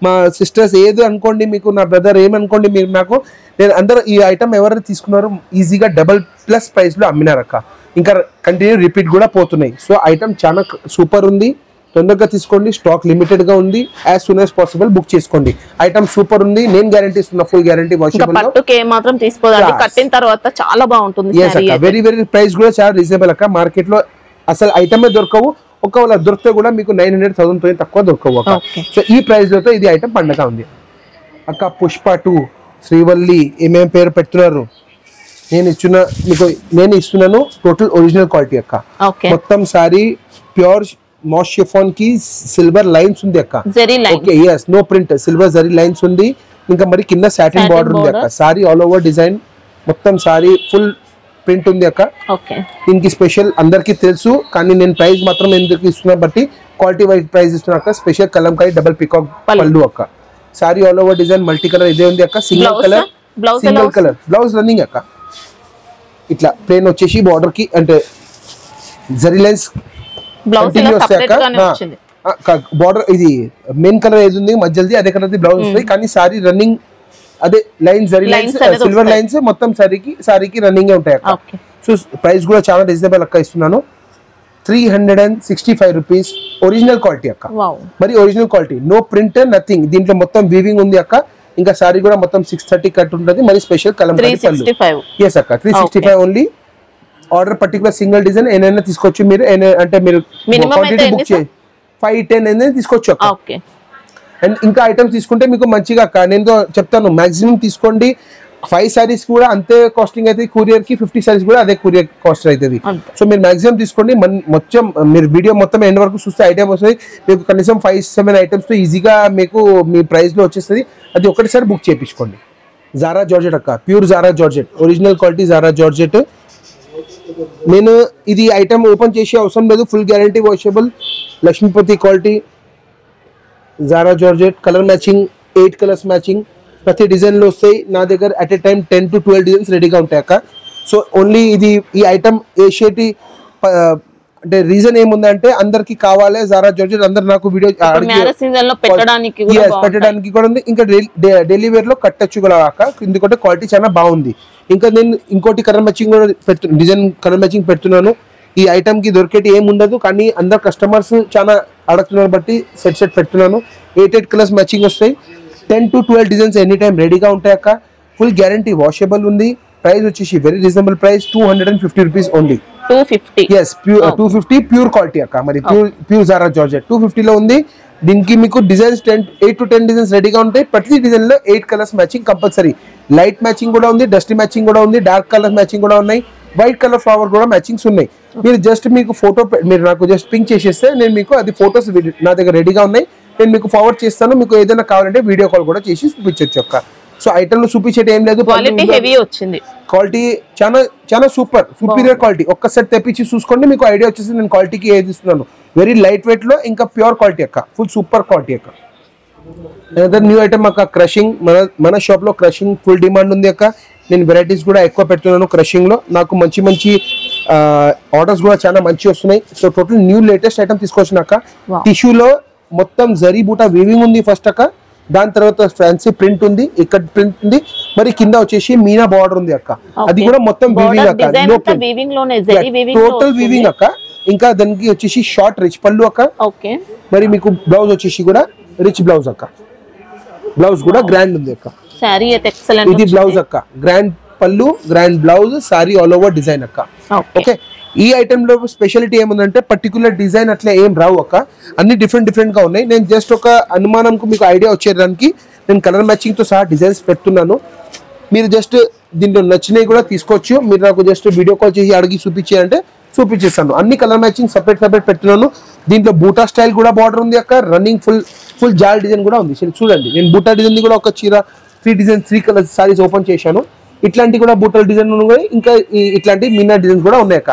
మా సిస్టర్స్ ఏదో అనుకోండి, మీకు నా బ్రదర్ ఏమనుకోండి, మీరు నాకు నేను అందరూ ఈ ఐటమ్ ఎవరైనా తీసుకున్నారు ఈజీగా డబల్ ప్లస్ ప్రైస్ లో అమ్మినారు అక్క. ఇంకా కంటిన్యూ రిపీట్ కూడా పోతున్నాయి. సో ఐటమ్ చాలా సూపర్ ఉంది, తొందరగా తీసుకోండి. స్టాక్ లిమిటెడ్ గా ఉంది. As soon as possible book చేసుకోండి. ఐటమ్ సూపర్ ఉంది, నేను గ్యారంటీ ఇస్తున్నా, ఫుల్ గ్యారంటీ. వాషబుల్
పట్టుకే మాత్రం తీసుకోదండి, కట్టిన తర్వాత చాలా బాగుంటుంది.
వెరీ వెరీ ప్రైస్ కూడా చాలా రీజనబుల్ అక్క. మార్కెట్ లో అసలు ఐటమే దొరకవు, ఒకవేళ దొరికితే కూడా మీకు 900,000 తక్కువ దొరకవు అక్క. సో ఈ ప్రైస్ లో ఈ ఐటమ్ పండగ ఉంది అక్క. పుష్ప 2 శ్రీవల్లి ఏమేమి పేరు పెడుతున్నారు నేను ఇస్తున్నాను. టోటల్ ఒరిజినల్ క్వాలిటీ అక్క. మొత్తం సారీ ప్యూర్ మాస్ షిఫాన్ కి సిల్వర్ లైన్స్ ఉంది అక్క. Okay yes no print, silver zari lines ఉంది. ఇంకా మరి కింద సాటిన్ బార్డర్ ఉంది అక్క. సారీ ఆల్ ఓవర్ డిజైన్, మొత్తం సారీ ఫుల్ ప్రింట్ ఉంది అక్క. దీనికి స్పెషల్ అందరికి తెలుసు, కానీ నేను ప్రైస్ మాత్రం ఎందుకు ఇస్తున్నా బట్టి క్వాలిటీ వైజ్ ప్రైస్ ఇస్తున్నా అక్క. స్పెషల్ కలంకారీ డబుల్ పికాక్ పళ్ళు అక్క. Sari all over design multi colour ఇదే ఉంది అక్క. సింగిల్ కలర్ బ్లౌజ్ రన్నింగ్ అక్క. ఇట్లా ప్లేన్ వచ్చేసి బార్డర్ కి అంటే జరీ లైన్స్ బార్డర్. ఇది మెయిన్ కలర్ ఏది ఉంది మధ్యది అదే కలర్ బ్లౌజ్ వస్తుంది, కానీ సారీ రన్నింగ్ అదే lines zari lines silver lines మొత్తం సారీకి రన్నింగ్ ఉంటాయి అక్క. సో ప్రైస్ కూడా చాలా రీజనబుల్ అక్క ఇస్తున్నాను. 365 రూపీస్ ఒరిజినల్ క్వాలిటీ అక్క. మరి original quality, no print nothing. దీంట్లో మొత్తం వీవింగ్ ఉంది అక్క. ఇంకా సారీ కూడా మొత్తం 630 కట్ ఉంటుంది. మరి స్పెషల్ కలంకారీ పళ్ళు. yes అక్క 365 only. Order particular single design ఏదైనా తీసుకోవచ్చు మీరు. అంటే మీరు క్వాంటిటీ బుక్ చేయండి 5-10 ఏదైనా తీసుకోవచ్చు అక్క. అండ్ ఇంకా ఐటమ్స్ తీసుకుంటే మీకు మంచిగా అక్క. నేను చెప్తాను మాక్సిమం తీసుకోండి. 5 సారీస్ కూడా అంతే కాస్టింగ్ అయితే, కూరియర్ కి 50 సారీస్ కూడా అదే కూరియర్ కాస్ట్ అవుతుంది. సో మీరు మాక్సిమం తీసుకోండి. మొత్తం మీరు వీడియో మొత్తం ఎండ్ వరకు చూస్తే ఐటమ్ వస్తుంది మీకు. కనీసం 5-7 ఐటమ్స్ తో ఈజీగా మీకు మీ ప్రైస్ లో వచ్చేస్తుంది. అది ఒకటిసారి బుక్ చేయించుకోండి. జారా జార్జెట్ అక్క, pure Zara georgette, original quality Zara georgette. నేను ఇది ఐటమ్ ఓపెన్ చేసే అవసరం లేదు, full guarantee washable Lakshmipati quality Zara georgette. Colour matching 8 colours matching ప్రతి డిజైన్ లో వస్తాయి నా దగ్గర. At a time 10 to 12 designs రెడీగా ఉంటాయి అక్క. సో ఓన్లీ ఈ ఐటమ్ ఏషియాటి అంటే రీజన్ ఏముందంటే అందరికి కావాలి జారా జార్జెట్. అందరు నాకు వీడియో పెట్టడానికి కూడా ఉంది. ఇంకా డైలీ వేర్ లో కట్టచ్చు కూడా అక్క, ఎందుకంటే క్వాలిటీ చాలా బాగుంది. ఇంకా నేను ఇంకోటి కలర్ మ్యాచింగ్ కూడా డిజైన్ కలర్ మ్యాచింగ్ పెడుతున్నాను. ఈ ఐటమ్ కి దొరికేటి ఏమి ఉండదు, కానీ అందరు కస్టమర్స్ చాలా అడుగుతున్నారు బట్టి సెట్ పెడుతున్నాను. 8 కలర్స్ మ్యాచింగ్ వస్తాయి. 10 to 12 డిజైన్స్ ఎనీ టైం రెడీగా ఉంటాయి అక్క. ఫుల్ గ్యారంటీ వాషబుల్ ఉంది. ప్రైస్ వచ్చేసి very reasonable price 250 rupees only. 250 yes 250 pure quality అక్క. మరి ప్యూర్ జారా జార్జెట్ 250 లో ఉంది. దీనికి మీకు డిజైన్స్ 8 to 10 డిజైన్స్ రెడీగా ఉంటాయి. ప్రతి డిజైన్ లో 8 colours matching compulsory. Light matching కూడా ఉంది, డస్టీ మ్యాచింగ్ కూడా ఉంది, డార్క్ కలర్ మ్యాచింగ్ కూడా ఉన్నాయి, వైట్ కలర్ ఫ్లవర్ కూడా మ్యాచింగ్స్ ఉన్నాయి. మీరు జస్ట్ మీకు ఫోటో మీరు నాకు జస్ట్ పింక్ చేసేస్తే నేను మీకు అది ఫోటోస్ నా దగ్గర రెడీగా ఉన్నాయి, నేను మీకు ఫార్వర్డ్ చేస్తాను. మీకు ఏదైనా కావాలంటే వీడియో కాల్ కూడా చేసి చూపించవచ్చు అక్క. సో ఐటమ్ చూపించేది ఏం లేదు, క్వాలిటీ చాలా చాలా సూపీరియర్ క్వాలిటీ. ఒక్క సెట్ తెప్పించి చూసుకోండి, మీకు ఐడియా వచ్చేసి నేను క్వాలిటీకి ఏది ఇస్తున్నాను. వెరీ లైట్ వెయిట్ లో ఇంకా ప్యూర్ క్వాలిటీ అక్క, ఫుల్ సూపర్ క్వాలిటీ అక్క. న్యూ ఐటమ్ అక్క క్రషింగ్. మన షాప్ లో క్రషింగ్ ఫుల్ డిమాండ్ ఉంది అక్క. నేను వెరైటీస్ కూడా ఎక్కువ పెడుతున్నాను క్రషింగ్ లో. నాకు మంచి ఆర్డర్స్ కూడా చాలా మంచి వస్తున్నాయి. So total new latest item తీసుకొచ్చిన అక్క. టిష్యూలో మొత్తం జరీ బూటా వీవింగ్ ఉంది ఫస్ట్ అక్క. దాని తర్వాత ఫ్యాన్సీ ప్రింట్ ఉంది, ఇక్కడ ప్రింట్ ఉంది, మరి కింద వచ్చేసి మీనా బార్డర్ ఉంది అక్క. అది కూడా మొత్తం వీవింగ్ అక్క, టోటల్ వీవింగ్ అక్క. ఇంకా దానికి వచ్చేసి షార్ట్ రిచ్ పళ్ళు అక్క. మరి మీకు బ్లౌజ్ వచ్చేసి కూడా రిచ్ బ్లౌజ్ అక్క. బ్లౌజ్ కూడా గ్రాండ్ ఉంది అక్క. ఇది బ్లౌజ్ అక్క, గ్రాండ్ పళ్ళు, grand blouse, sorry all over design అక్క. ఓకే, ఈ ఐటమ్ లో స్పెషాలిటీ ఏముందంటే పర్టికులర్ డిజైన్ అట్లా ఏం రావు అక్క, అన్ని డిఫరెంట్ గా ఉన్నాయి. నేను జస్ట్ ఒక అనుమానంకు మీకు ఐడియా వచ్చేదానికి నేను కలర్ మ్యాచింగ్ తో సహా డిజైన్స్ పెడుతున్నాను. మీరు జస్ట్ దీంట్లో నచ్చినవి కూడా తీసుకోవచ్చు. మీరు నాకు జస్ట్ వీడియో కాల్ చేసి అడిగి చూపించారంటే చూపించేస్తాను. అన్ని కలర్ మ్యాచింగ్ సపరేట్ పెడుతున్నాను. దీంట్లో బూటా స్టైల్ కూడా బార్డర్ ఉంది అక్క. రన్నింగ్ ఫుల్ జాల్ డిజైన్ కూడా ఉంది. చూడండి, నేను బూటా డిజైన్ కూడా ఒక చీర 3 కలర్ సారీస్ ఓపెన్ చేశాను. ఇట్లాంటి కూడా బూటల్ డిజైన్ ఉన్నాయి, ఇంకా ఇట్లాంటి మీనా డిజైన్స్ కూడా ఉన్నాయి అక్క.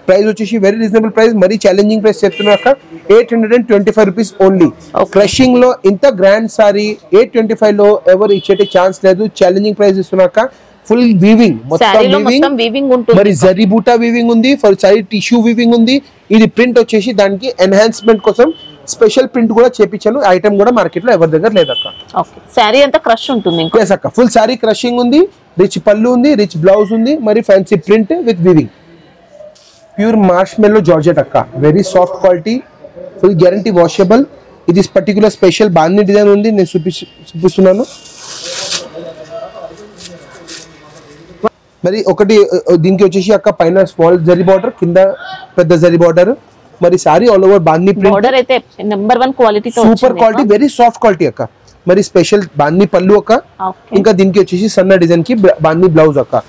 ప్రైస్ వచ్చేసి వెరీ రీజనబుల్ ప్రైస్, మరీ ఛాలెంజింగ్ ప్రైస్ చెప్తున్నాక 825 రూపీస్ ఓన్లీ. క్రషింగ్ లో ఇంత గ్రాండ్ సారీ 825 లో ఎవరు ఇచ్చే ఛాన్స్ లేదు. ఛాలెంజింగ్ ప్రైస్ ఇస్తున్నాక ఫుల్ వీవింగ్, మొత్తం
వీవింగ్ ఉంటుంది.
మరి జరీ బూటా వీవింగ్ ఉంది, ఫర్ సారీ టిష్యూ వీవింగ్ ఉంది. ఇది ప్రింట్ వచ్చేసి దానికి ఎన్హాన్స్మెంట్ కోసం స్పెషల్ ప్రింట్ కూడా చేపించాను. ఐటమ్ కూడా మార్కెట్ లో ఎవరి దగ్గర లేదక్క.
ఓకే, సారీ అంతా క్రష్ ఉంటుంది.
ఎస్ అక్క, ఫుల్ సారీ క్రషింగ్ ఉంది, రిచ్ పళ్ళు ఉంది, రిచ్ బ్లౌజ్ ఉంది, మరి fancy print with weaving. Pure marshmallow georgette అక్క, very soft quality, full guarantee washable. ఇది పర్టికులర్ స్పెషల్ బాందీ డిజైన్ ఉంది, నేను చూపిస్తున్నాను. మరి ఒకటి దీనికి వచ్చేసి అక్క పైన స్మాల్ జరీ బార్డర్, కింద పెద్ద జరీ బార్డర్, మరి సారీ ఆల్ ఓవర్ బాందీ ప్రింట్.
బార్డర్ అయితే number 1 quality,
super quality, very soft quality అక్క. మరి స్పెషల్ బాందీ పళ్ళు అక్క, ఇంకా దీనికి వచ్చేసి సన్న డిజైన్ కి బాందీ బ్లౌజ్ అక్క,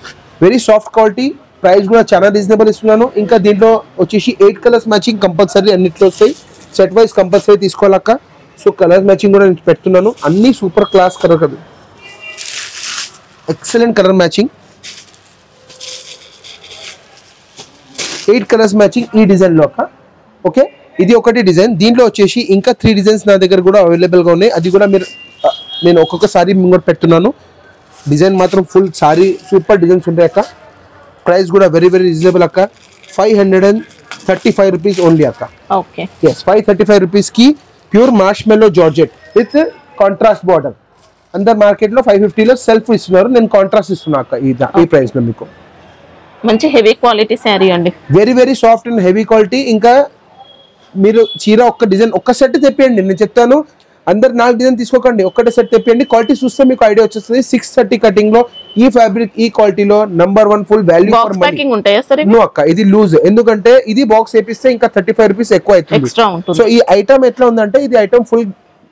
వెరీ సాఫ్ట్ క్వాలిటీ. ప్రైస్ కూడా చాలా రీజనబుల్ ఇస్తున్నాను. ఇంకా దీంట్లో వచ్చేసి 8 కలర్స్ మ్యాచింగ్ కంపల్సరీ అన్నిట్లో వస్తాయి. సెట్ వైజ్ కంపల్సరీ తీసుకోవాలక్క. సో కలర్ మ్యాచింగ్ కూడా నేను పెడుతున్నాను. అన్ని సూపర్ క్లాస్ కలర్ కదా, excellent colour matching. 8 colours matching ఈ డిజైన్ లో అక్క. ఓకే, ఇది ఒకటి డిజైన్. దీంట్లో వచ్చేసి ఇంకా 3 డిజైన్స్ నా దగ్గర కూడా అవైలబుల్ గా ఉన్నాయి. అది కూడా నేను ఒక్కొక్కసారి ముంగట పెడుతున్నాను. డిజైన్ మాత్రం ఫుల్ సారీ సూపర్ డిజైన్స్ ఉంటాయి అక్క. ప్రైస్ కూడా వెరీ వెరీ రీజనబుల్ అక్క. 535 రూపీస్ ఓన్లీ అక్క.
ఓకే,
ఎస్, 535 రూపీస్ కి pure marshmallow georgette with contrast border. అందరు మార్కెట్ లో 550 లో సెల్ఫ్ ఇస్తున్నారు, నేను కాంట్రాస్ట్ ఇస్తున్నా అక్క ఈ ప్రైస్ లో మీకు.
మంచి హెవీ క్వాలిటీ శారీ అండి,
very very soft and heavy quality. ఇంకా మీరు చీర ఒక్క డిజైన్ ఒక్క సెట్ తెప్పియండి, నేను చెప్తాను. అందరు 4 డిజైన్ తీసుకోకండి, ఒక్కటే సెట్ తెప్పియండి. క్వాలిటీ చూస్తే మీకు ఐడియా వచ్చేస్తుంది. 630 కటింగ్ లో ఈ ఫ్యాబ్రిక్ ఈ క్వాలిటీలో number 1 full value for money. No అక్క, ఇది లూజ్, ఎందుకంటే ఇది బాక్స్ వేపిస్తే ఇంకా 35 రూపీస్ ఎక్కువ అవుతుంది. సో ఈ ఐటమ్ ఎట్లా ఉందంటే ఇది ఐటమ్ ఫుల్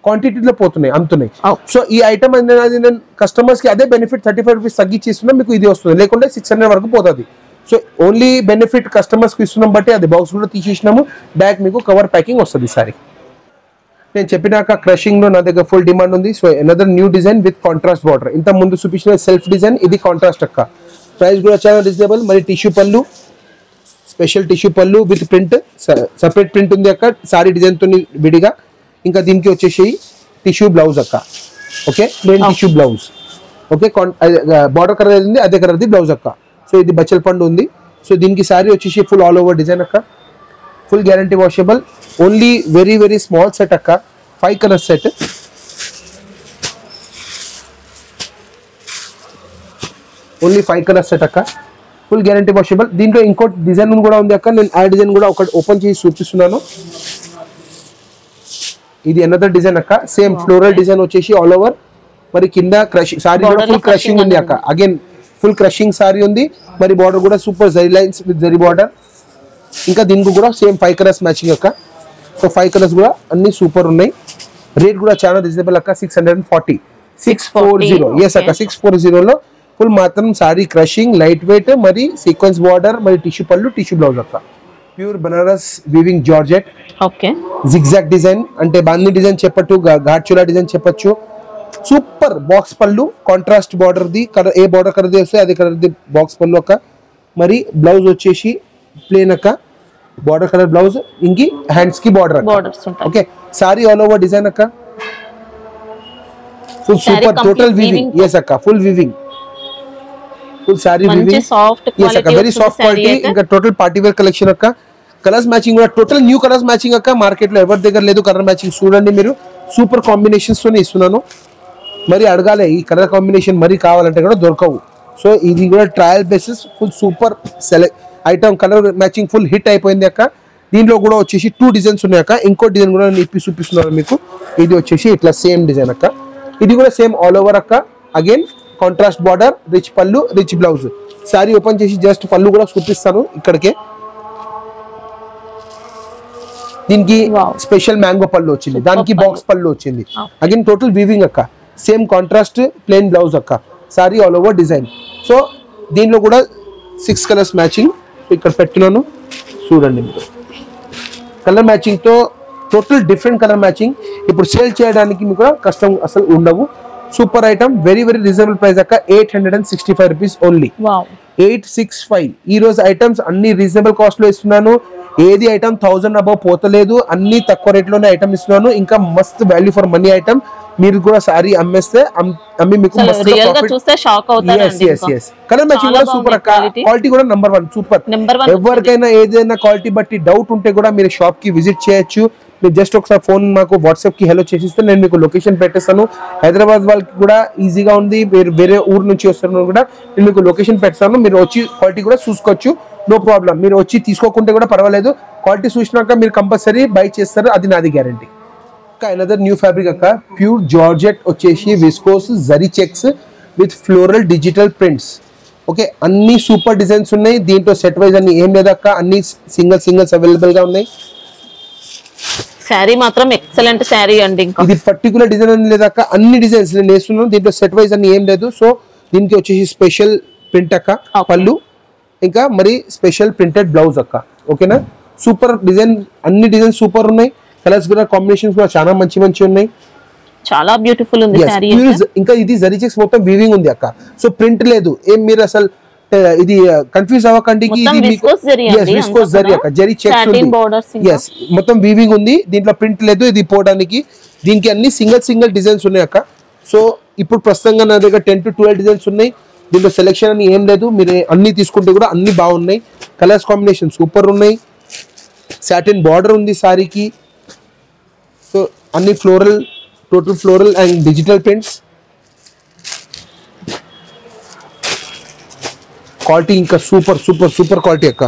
క్వాంటిటీలో పోతున్నాయి, అమ్ముతున్నాయి. సో ఈ ఐటమ్ అనేది నేను కస్టమర్స్ కి అదే బెనిఫిట్ 35 రూపీస్ తగ్గించి ఇస్తున్నా, మీకు ఇది వస్తుంది. లేకుంటే 600 వరకు పోతుంది. సో ఓన్లీ బెనిఫిట్ కస్టమర్స్ కి ఇస్తున్నాం బట్టి అది బాక్స్ కూడా తీసేసినాము. బ్యాక్ మీకు కవర్ ప్యాకింగ్ వస్తుంది సారీ. నేను చెప్పినాక క్రషింగ్ లో నా దగ్గర ఫుల్ డిమాండ్ ఉంది. So another new design with contrast border. ఇంత ముందు చూపించిన సెల్ఫ్ డిజైన్, ఇది కాంట్రాస్ట్ అక్క. ప్రైస్ కూడా చాలా రీజనబుల్. మరి టిష్యూ పళ్ళు, స్పెషల్ టిష్యూ పళ్ళు విత్ ప్రింట్, సపరేట్ ప్రింట్ ఉంది అక్క సారీ డిజైన్ తో విడిగా. ఇంకా దీనికి వచ్చేసి టిష్యూ బ్లౌజ్ అక్క. Okay, plain tissue blouse. Okay, border colour ఉంది, అదే కలర్ది బ్లౌజ్ అక్క. సో ఇది బచ్చల పండు ఉంది. సో దీనికి సారీ వచ్చేసి ఫుల్ ఆల్ ఓవర్ డిజైన్ అక్క, full guarantee washable. Only very very small set అక్క, 5 colour set. Only 5 colour set అక్క, ఫుల్ గ్యారంటీ వాషబుల్. దీంట్లో ఇంకో డిజైన్ కూడా ఉంది అక్క, నేను ఆ డిజైన్ కూడా ఒకటి ఓపెన్ చేసి చూపిస్తున్నాను. ఇది అనదర్ డిజైన్ అక్క, సేమ్ ఫ్లోరల్ డిజైన్ వచ్చేసి ఆల్ ఓవర్. మరి కింద క్రషింగ్ సారీ కూడా ఫుల్ క్రషింగ్ ఉంది అక్క. అగైన్ ఫుల్ క్రషింగ్ సారీ ఉంది. మరి బార్డర్ కూడా super zari lines with zari border. ఇంకా దీనికి కూడా సేమ్ 5 కలర్స్ మ్యాచింగ్ అక్క. సో 5 కలర్స్ కూడా అన్ని సూపర్ ఉన్నాయి. రేట్ కూడా చాలా రీజనబుల్ అక్క, 640. 640 ఎస్ అక్క, 640 లో ఫుల్ మాత్రం సారీ క్రషింగ్, లైట్ వెయిట్, మరి సీక్వెన్స్ బార్డర్, మరి టిష్యూ పళ్ళు, టిష్యూ బ్లౌజ్ అక్క. Pure Banaras weaving georgette.
Okay,
zigzag design అంటే బాందీ డిజైన్ చెప్పచ్చు, ఘాట్ చోలా డిజైన్ చెప్పచ్చు. సూపర్ బాక్స్ పళ్ళు, contrast border the colour, A border colour వస్తే అదే కలర్ ది బాక్స్ పళ్ళు అక్క. మరి బ్లౌజ్ వచ్చేసి ప్లేన్ అక్క, బార్డర్ కలర్ బ్లౌజ్, ఇంకి హ్యాండ్స్ కి border. Okay, saree all over design అక్క, full super total weaving. Yes అక్క, full weaving, full saree weaving. Yes అక్క, వెరీ సాఫ్ట్ క్వాలిటీ. ఇంకా టోటల్ పార్టీ వేర్ కలెక్షన్ అక్క. కలర్స్ మ్యాచింగ్ కూడా total new colours matching అక్క. Market లో ఎవరి దగ్గర లేదు కలర్ మ్యాచింగ్. చూడండి మీరు, సూపర్ కాంబినేషన్స్ తోనే ఇస్తున్నాను. మరి అడగాలి ఈ కలర్ కాంబినేషన్ మరి కావాలంటే కూడా దొరకవు. సో ఇది కూడా trial basis full super select item. Colour matching full hit అయిపోయింది అక్క. దీంట్లో కూడా వచ్చేసి 2 డిజైన్స్ ఉన్నాయి అక్క. ఇంకో డిజైన్ కూడా నేను ఇప్పి చూపిస్తున్నాను మీకు. ఇది వచ్చేసి ఇట్లా సేమ్ డిజైన్ అక్క. ఇది కూడా సేమ్ ఆల్ ఓవర్ అక్క. అగైన్ కాంట్రాస్ట్ బార్డర్, రిచ్ పళ్ళు, రిచ్ బ్లౌజ్. సారీ ఓపెన్ చేసి జస్ట్ పళ్ళు కూడా చూపిస్తాను ఇక్కడికే. దీనికి స్పెషల్ మ్యాంగో పళ్ళు వచ్చింది, దానికి బాక్స్ పళ్ళు వచ్చింది. అగైన్ టోటల్ వీవింగ్ అక్క, సేమ్ కాంట్రాస్ట్ ప్లెయిన్ బ్లౌజ్ అక్క. Sari all over design. So దీనిలో కూడా 6 కలర్స్ మ్యాచింగ్ ఇక్కడ పెట్టున్నాను. చూడండి మీరు, కలర్ మ్యాచింగ్ తో టోటల్ డిఫరెంట్ కలర్ మ్యాచింగ్. ఇప్పుడు సేల్ చేయడానికి మీకు కూడా కష్టం అసలు ఉండవు. Super item, very very reasonable price అక్క. 865 రూపీస్ ఓన్లీ. 865. ఈ రోజు ఐటమ్స్ అన్ని రీజనబుల్ కాస్ట్ లో ఇస్తున్నాను. ఏది ఐటమ్ 1000 అబౌవ్ పోతలేదు, అన్ని తక్కువ రేట్ లోనే ఐటమ్ ఇస్తున్నాను. ఇంకా మస్త్ వాల్యూ ఫర్ మనీ ఐటమ్. మీరు కూడా సారీ అమ్మేస్తే అమ్మి మీకు మస్త్
రియల్ గా చూస్తే షాక్ అవుతారండి.
కలర్ మ్యాచింగ్ కూడా సూపర్ అక్క, క్వాలిటీ కూడా నంబర్ 1 సూపర్. ఎవరికైనా ఏదైనా క్వాలిటీ బట్టి డౌట్ ఉంటే కూడా మీరు షాప్ కి విజిట్ చేయొచ్చు. మీరు జస్ట్ ఒకసారి ఫోన్ మాకు వాట్సాప్ కి హెలో చేసిస్తే నేను మీకు లొకేషన్ పెట్టేస్తాను. హైదరాబాద్ వాళ్ళకి కూడా ఈజీగా ఉంది, వేరే ఊరు నుంచి వస్తున్నారు కూడా నేను మీకు లొకేషన్ పెడతాను. మీరు వచ్చి క్వాలిటీ కూడా చూసుకోవచ్చు, నో ప్రాబ్లం. మీరు వచ్చి తీసుకోకుంటే కూడా పర్వాలేదు, క్వాలిటీ చూసినాక మీరు కంపల్సరీ బై చేస్తారు, అది నాది గ్యారంటీ. అనదర్ న్యూ ఫ్యాబ్రిక్ అక్క, ప్యూర్ జార్జెట్ వచ్చేసి viscose zari checks with floral digital prints. Okay, అన్ని సూపర్ డిజైన్స్ ఉన్నాయి దీంట్లో. సెట్ వైజ్ అన్ని ఏం లేదక్క, అన్ని సింగిల్స్ అవైలబుల్ గా ఉన్నాయి.
శారీ మాత్రం ఎక్సలెంట్ శారీ అండి. ఇంకా
ఇది పర్టికులర్ డిజైన్ అని లేదక్క, అన్ని డిజైన్స్ నేను వేస్తున్నాను దీంట్లో. సెట్ వైజ్ అన్ని ఏం లేదు. సో దీనికి వచ్చేసి స్పెషల్ ప్రింట్ అక్క, పళ్ళు ఇంకా మరి స్పెషల్ ప్రింటెడ్ బ్లౌజ్ అక్క. ఓకేనా, సూపర్ డిజైన్, అన్ని డిజైన్స్ సూపర్ ఉన్నాయి. కలర్స్ కూడా కాంబినేషన్స్ కూడా చాలా మంచి ఉన్నాయి.
చాలా బ్యూటిఫుల్ ఉంది శారీ.
ఇంకా ఇది జరీ చెక్స్ మొత్తం వీవింగ్ ఉంది అక్క, సో ప్రింట్ లేదు ఏం. మీరు అసలు ఇది కన్ఫ్యూజ్ అవ్వకండి, విస్కోస్ జరీ అక్క, జరీ చెక్స్ ఉంది. ఎస్, మొత్తం వీవింగ్ ఉంది, దీంట్లో ప్రింట్ లేదు. ఇది పోవడానికి దీనికి అన్ని సింగిల్ డిజైన్స్ ఉన్నాయి అక్క. సో ఇప్పుడు ప్రస్తుతంగా నా దగ్గర 10 to 12 డిజైన్స్ ఉన్నాయి. దీంట్లో సెలెక్షన్ అని ఏం లేదు, మీరు అన్ని తీసుకుంటే కూడా అన్ని బాగున్నాయి. కలర్స్ కాంబినేషన్ సూపర్ ఉన్నాయి. సాటిన్ బార్డర్ ఉంది సారీకి. సో అన్ని floral, total floral and digital prints. Quality ఇంకా సూపర్ క్వాలిటీ అక్క.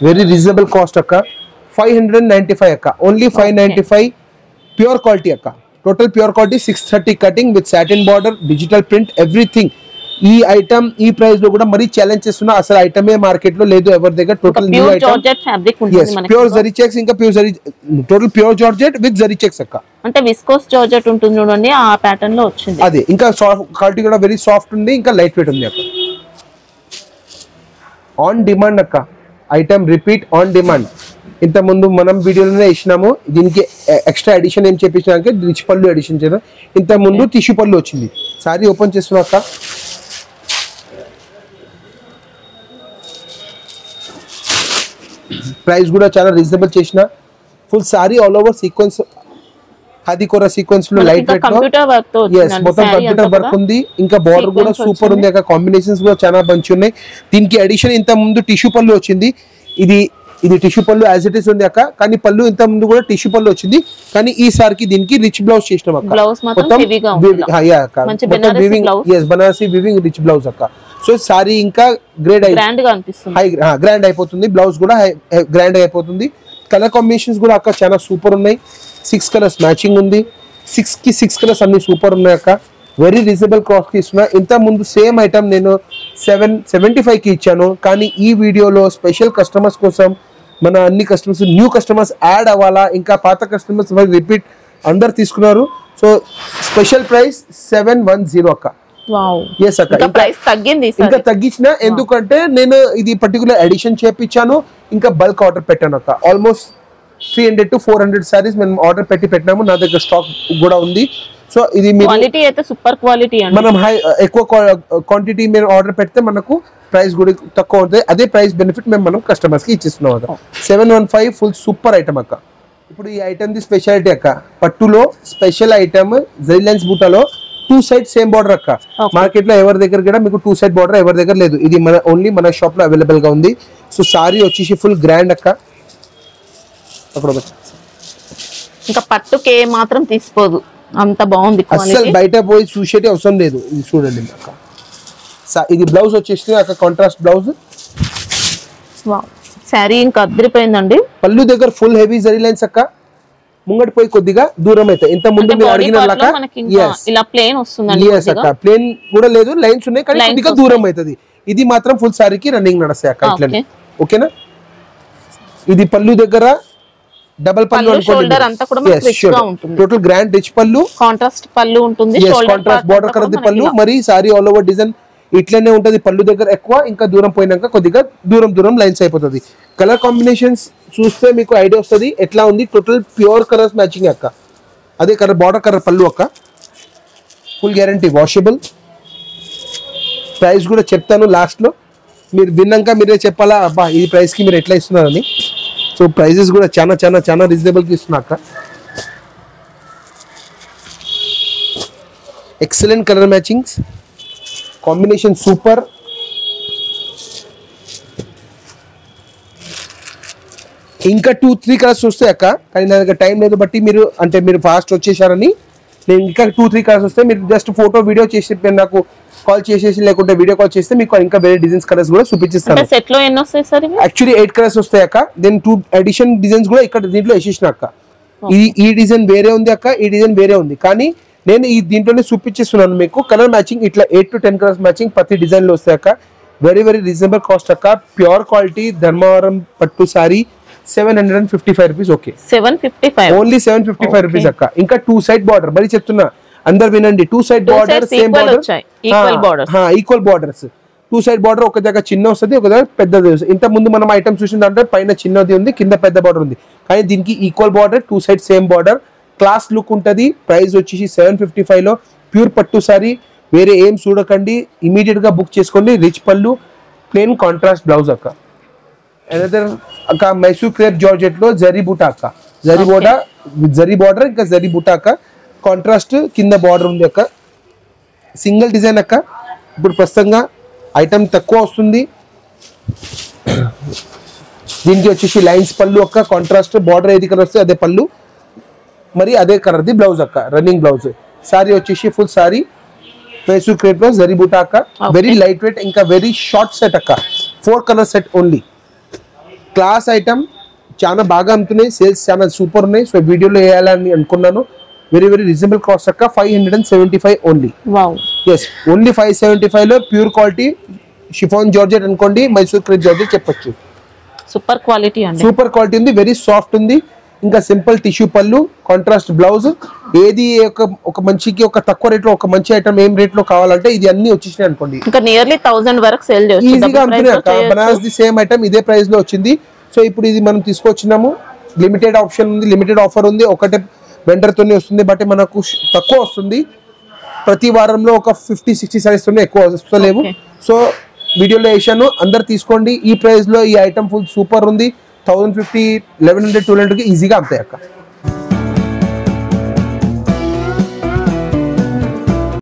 వెరీ రీజనబుల్ కాస్ట్ అక్క. 595 అక్క, ఓన్లీ 595. ప్యూర్ క్వాలిటీ అక్క, total pure quality. 630 cutting with satin border, digital print, everything. ఈ ఐటమ్ ఈ ప్రైస్ లో కూడా మరీ ఛాలెంజ్ చేస్తున్నా, అసలు ఐటమే మార్కెట్ లో లేదు ఎవరి దగ్గర. Total new item, pure zari checks, ఇంకా pure zari, total pure georgette with zari checks అక్క.
అంటే విస్కోస్ జార్జెట్ ఉంటుంది చూడండి, ఆ ప్యాటర్న్ లో వచ్చింది.
అదే ఇంకా క్వాలిటీ కూడా వెరీ సాఫ్ట్ ఉంది, ఇంకా లైట్ వెయిట్ ఉంది అక్క. ఆన్ డిమాండ్ అక్క, ఐటమ్ రిపీట్ ఆన్ డిమాండ్. ఇంత ముందు మనం వీడియోలోనే ఇచ్చినాము. దీనికి ఎక్స్ట్రా ఎడిషన్ ఏం చేపించాక రిచ్ పళ్ళు ఎడిషన్ చేద్దాం. ఇంత ముందు టిష్యూ పళ్ళు వచ్చింది. సారీ ఓపెన్ చేస్తున్నా అక్క. ప్రైస్ కూడా చాలా రీజనబుల్ చేసిన. Full sorry all over sequence, అది కూడా సీక్వెన్స్ లో లైట్ వెయిట్ లో. yes, మొత్తం కంప్యూటర్ వర్క్ ఉంది. ఇంకా బార్డర్ కూడా సూపర్ ఉంది అక్క. కాంబినేషన్స్ కూడా చాలా మంచి ఉన్నాయి. దీనికి అడిషన్ ఇంత ముందు టిష్యూ పళ్ళు వచ్చింది. ఇది టిష్యూ పళ్ళు యాజ్ ఇట్ ఇస్ ఉంది అక్క, కానీ పళ్ళు ఇంత ముందు కూడా టిష్యూ పళ్ళు వచ్చింది. కానీ ఈసారికి దీనికి రిచ్ బ్లౌజ్ చేసినాం అక్క. బనారసి వివింగ్ రిచ్ బ్లౌజ్ అక్క. సో సారీ ఇంకా గ్రాండ్ అయిపోతుంది. బ్లౌజ్ కూడా గ్రాండ్ అయిపోతుంది. కలర్ కాంబినేషన్స్ కూడా అక్క చాలా సూపర్ ఉన్నాయి. 6 కలర్స్ మ్యాచింగ్ ఉంది. 6 కి 6 కలర్స్ అన్ని సూపర్ ఉన్నాయి అక్క. వెరీ రీజనబుల్ కాస్ట్ కి ఇస్తున్నా. ఇంత ముందు సేమ్ ఐటమ్ నేను 775 కి ఇచ్చాను, కానీ ఈ వీడియోలో స్పెషల్ కస్టమర్స్ కోసం మన అన్ని కస్టమర్స్, న్యూ కస్టమర్స్ యాడ్ అవ్వాలా, ఇంకా పాత కస్టమర్స్ రిపీట్ అందరు తీసుకున్నారు. సో స్పెషల్ ప్రైస్ 710 అక్క. ఇంకా తగ్గించిన, ఎందుకంటే నేను ఇది పర్టికులర్ ఎడిషన్ చేపించాను, ఇంకా బల్క్ ఆర్డర్ పెట్టాను అక్క. ఆల్మోస్ట్ 300 to 400 సారీస్ మేము ఆర్డర్ పెట్టినాము. నా దగ్గర స్టాక్ కూడా ఉంది. సో ఇది
క్వాలిటీ అయితే సూపర్ క్వాలిటీ అండి.
మనం ఎక్కువ క్వాంటిటీ మీరు ఆర్డర్ పెడితే మనకు ప్రైస్ కూడా తక్కువ ఉంటుంది. అదే ప్రైస్ బెనిఫిట్ మనం కస్టమర్స్ కి ఇచ్చిస్తున్నాం అక్క. 715 ఫుల్ సూపర్ ఐటమ్ అక్క. ఇప్పుడు ఈ ఐటమ్ ది స్పెషాలిటీ అక్క, పట్టులో స్పెషల్ ఐటమ్ జైలెన్స్ బూటాలో 2 సైడ్ సేమ్ బార్డర్ అక్క. మార్కెట్ లో ఎవరి దగ్గర కూడా మీకు 2 సైడ్ బార్డర్ ఎవరి దగ్గర లేదు. ఇది మన ఓన్లీ మన షాప్ లో అవైలబుల్ గా ఉంది. సో సారీ వచ్చేసి ఫుల్ గ్రాండ్ అక్క.
ఇంకా పట్టుకే మాత్రం తీసుకోదు, అంత బాగుంది.
అసలు బయట పోయి చూసేటి అవసరం లేదు. ఇది చూడండి అక్క. ఇది బ్లౌజ్ వచ్చేసి అక్క, కాంట్రాస్ట్ బ్లౌజ్.
శారీ ఇంకా అదిరిపోయిందండి.
పళ్ళు దగ్గర ఫుల్ హెవీ జరీ లైన్స్ అక్క. ముంగటి పోయి కొద్దిగా దూరం అయితే ఇంత ముందు మీరు అడిగిన
ఇలా ప్లేన్ వస్తుందండి.
అక్క ప్లేన్ కూడా లేదు, లైన్స్ ఉన్నాయి, కానీ కొద్దిగా దూరం అవుతుంది. ఇది మాత్రం ఫుల్ సారీకి రన్నింగ్ నడుస్తాయి అక్క ఇట్లనే. ఓకేనా, ఇది పళ్ళు దగ్గర డబల్ పళ్ళు టోటల్ గ్రాండ్ రిచ్ పళ్ళు,
కాంట్రాస్ట్ పళ్ళు ఉంటుంది,
కాంట్రాస్ట్ బార్డర్ కలర్ పళ్ళు. మరి సారీ ఆల్ ఓవర్ డిజైన్ ఇట్లనే ఉంటది. పళ్ళు దగ్గర ఎక్కువ, ఇంకా దూరం పోయినాక కొద్దిగా దూరం లైన్స్ అయిపోతుంది. కలర్ కాంబినేషన్స్ చూస్తే మీకు ఐడియా వస్తుంది ఎట్లా ఉంది. టోటల్ ప్యూర్ కలర్స్ మ్యాచింగ్ అక్క. అదే కలర్ బార్డర్ కలర్ పళ్ళు అక్క. Full guarantee washable. ప్రైస్ కూడా చెప్తాను లాస్ట్ లో. మీరు విన్నాక మీరే చెప్పాలా అబ్బా ఈ ప్రైస్కి మీరు ఎట్లా ఇస్తున్నారని. సో ప్రైజెస్ కూడా చాలా చాలా చాలా రీజనబుల్కి ఇస్తున్నా అక్క. Excellent colour matchings, combination super. ఇంకా 2-3 కలర్స్ వస్తాయి అక్క, కానీ నా దగ్గర టైం లేదు బట్టి మీరు అంటే మీరు ఫాస్ట్ వచ్చేసారని నేను ఇంకా 2-3 కలర్స్ వస్తాయి. మీరు జస్ట్ ఫోటో వీడియో చేసి నాకు కాల్ చేసేసి లేకుంటే వీడియో కాల్ చేస్తే మీకు ఇంకా వేరే డిజైన్స్ కలర్స్ కూడా చూపించిస్తాను.
సెట్ లో ఎన్ని వస్తాయి సార్?
యాక్చువల్లీ 8 కలర్స్ వస్తాయి అక్క. దెన్ 2 అడిషన్ డిజైన్స్ కూడా ఇక్కడ దీంట్లో వేసేసిన అక్క. ఈ డిజైన్ వేరే ఉంది అక్క, ఈ డిజైన్ వేరే ఉంది, కానీ నేను ఈ దీంట్లోనే చూపించేస్తున్నాను మీకు. కలర్ మ్యాచింగ్ ఇట్లా 8 to 10 కలర్స్ మ్యాచింగ్ ప్రతి డిజైన్ లో వస్తాయి అక్క. వెరీ వెరీ రీజనబుల్ కాస్ట్ అక్క. ప్యూర్ క్వాలిటీ ధర్మవరం పట్టు sorry 755 rupees. Okay
755
only 755 rupees అక్క. ఇంకా 2 సైడ్ బార్డర్ మరి చెప్తున్నా, అందరు వినండి. 2 side border same border, equal borders. 2 side border ఒక దగ్గర చిన్న వస్తుంది, ఒక దగ్గర పెద్దది వస్తుంది. ఇంత ముందు మనం ఐటమ్ చూసిన దాంట్లో పైన చిన్నది ఉంది, కింద పెద్ద బార్డర్ ఉంది, కానీ దీనికి equal border 2 side same border. Class look ఉంటుంది. ప్రైస్ వచ్చేసి 755 లో ప్యూర్ పట్టు సారీ. వేరే ఏం చూడకండి, ఇమీడియట్ గా బుక్ చేసుకోండి. రిచ్ పళ్ళు, ప్లెయిన్ కాంట్రాస్ట్ బ్లౌజ్ అక్క. అనదర్ అక్క మైసూర్ క్రేప్ జార్జెట్ లో జరీ బూటా అక్క. జరీ బార్డర్ ఇంకా జరీ బూటా అక్క. కాంట్రాస్ట్ కింద బార్డర్ ఉంది అక్క. సింగిల్ డిజైన్ అక్క. ఇప్పుడు ప్రస్తుతంగా ఐటమ్ తక్కువ వస్తుంది. దీనికి వచ్చేసి లైన్స్ పళ్ళు అక్క. కాంట్రాస్ట్ బార్డర్ ఏది కలర్ వస్తే అదే పళ్ళు, మరి అదే కలర్ది బ్లౌజ్ అక్క. Running blouse. సారీ వచ్చేసి ఫుల్ సారీ మైసూర్ క్రేప్ లో జరీ బూటా అక్క. వెరీ లైట్ వెయిట్, ఇంకా వెరీ షార్ట్ సెట్ అక్క. 4 colour set only. Class item, చాలా బాగా అమ్ముతున్నాయి, సేల్స్ చాలా సూపర్ ఉన్నాయి. సో వీడియోలో వేయాలని అనుకున్నాను. వెరీ వెరీ రీజనబుల్ కాస్ట్ అక్క. 575 ఓన్లీ. ఎస్ ఓన్లీ 575 లో ప్యూర్ క్వాలిటీ షిఫాన్ జార్జెట్ అనుకోండి, మైసూర్ క్రేప్ జార్జెట్ చెప్పొచ్చు.
సూపర్ క్వాలిటీ అండి,
సూపర్ క్వాలిటీ ఉంది, వెరీ సాఫ్ట్ ఉంది. ఇంకా సింపుల్ టిష్యూ పళ్ళు, కాంట్రాస్ట్ బ్లౌజ్. ఏది ఒక మంచికి ఒక తక్కువ రేట్ లో ఒక మంచి ఐటమ్ ఏం రేట్ లో కావాలంటే ఇది అన్ని వచ్చేసినాయి అనుకోండి.
ఇంకా నియర్లీ 1000 వరకు సేల్ చేయొచ్చు
ఈజీగా అమ్ముతున్నాయి అక్క. బనారస్ ది సేమ్ ఐటమ్ ఇదే ప్రైస్ లో వచ్చింది. సో ఇప్పుడు ఇది మనం తీసుకొచ్చినాము. లిమిటెడ్ ఆప్షన్ ఉంది, లిమిటెడ్ ఆఫర్ ఉంది. ఒకటే వెండర్ తోనే వస్తుంది, బట్ మనకు తక్కువ వస్తుంది. ప్రతి వారంలో ఒక 50-60 సారీస్ తోనే ఎక్కువ వస్తలేవు. సో వీడియోలో వేసాను, అందరు తీసుకోండి. ఈ ప్రైస్ లో ఈ ఐటమ్ ఫుల్ సూపర్ ఉంది. 1050, 1100, 1200 కి ఈజీగా అమ్ముతాయి అక్క.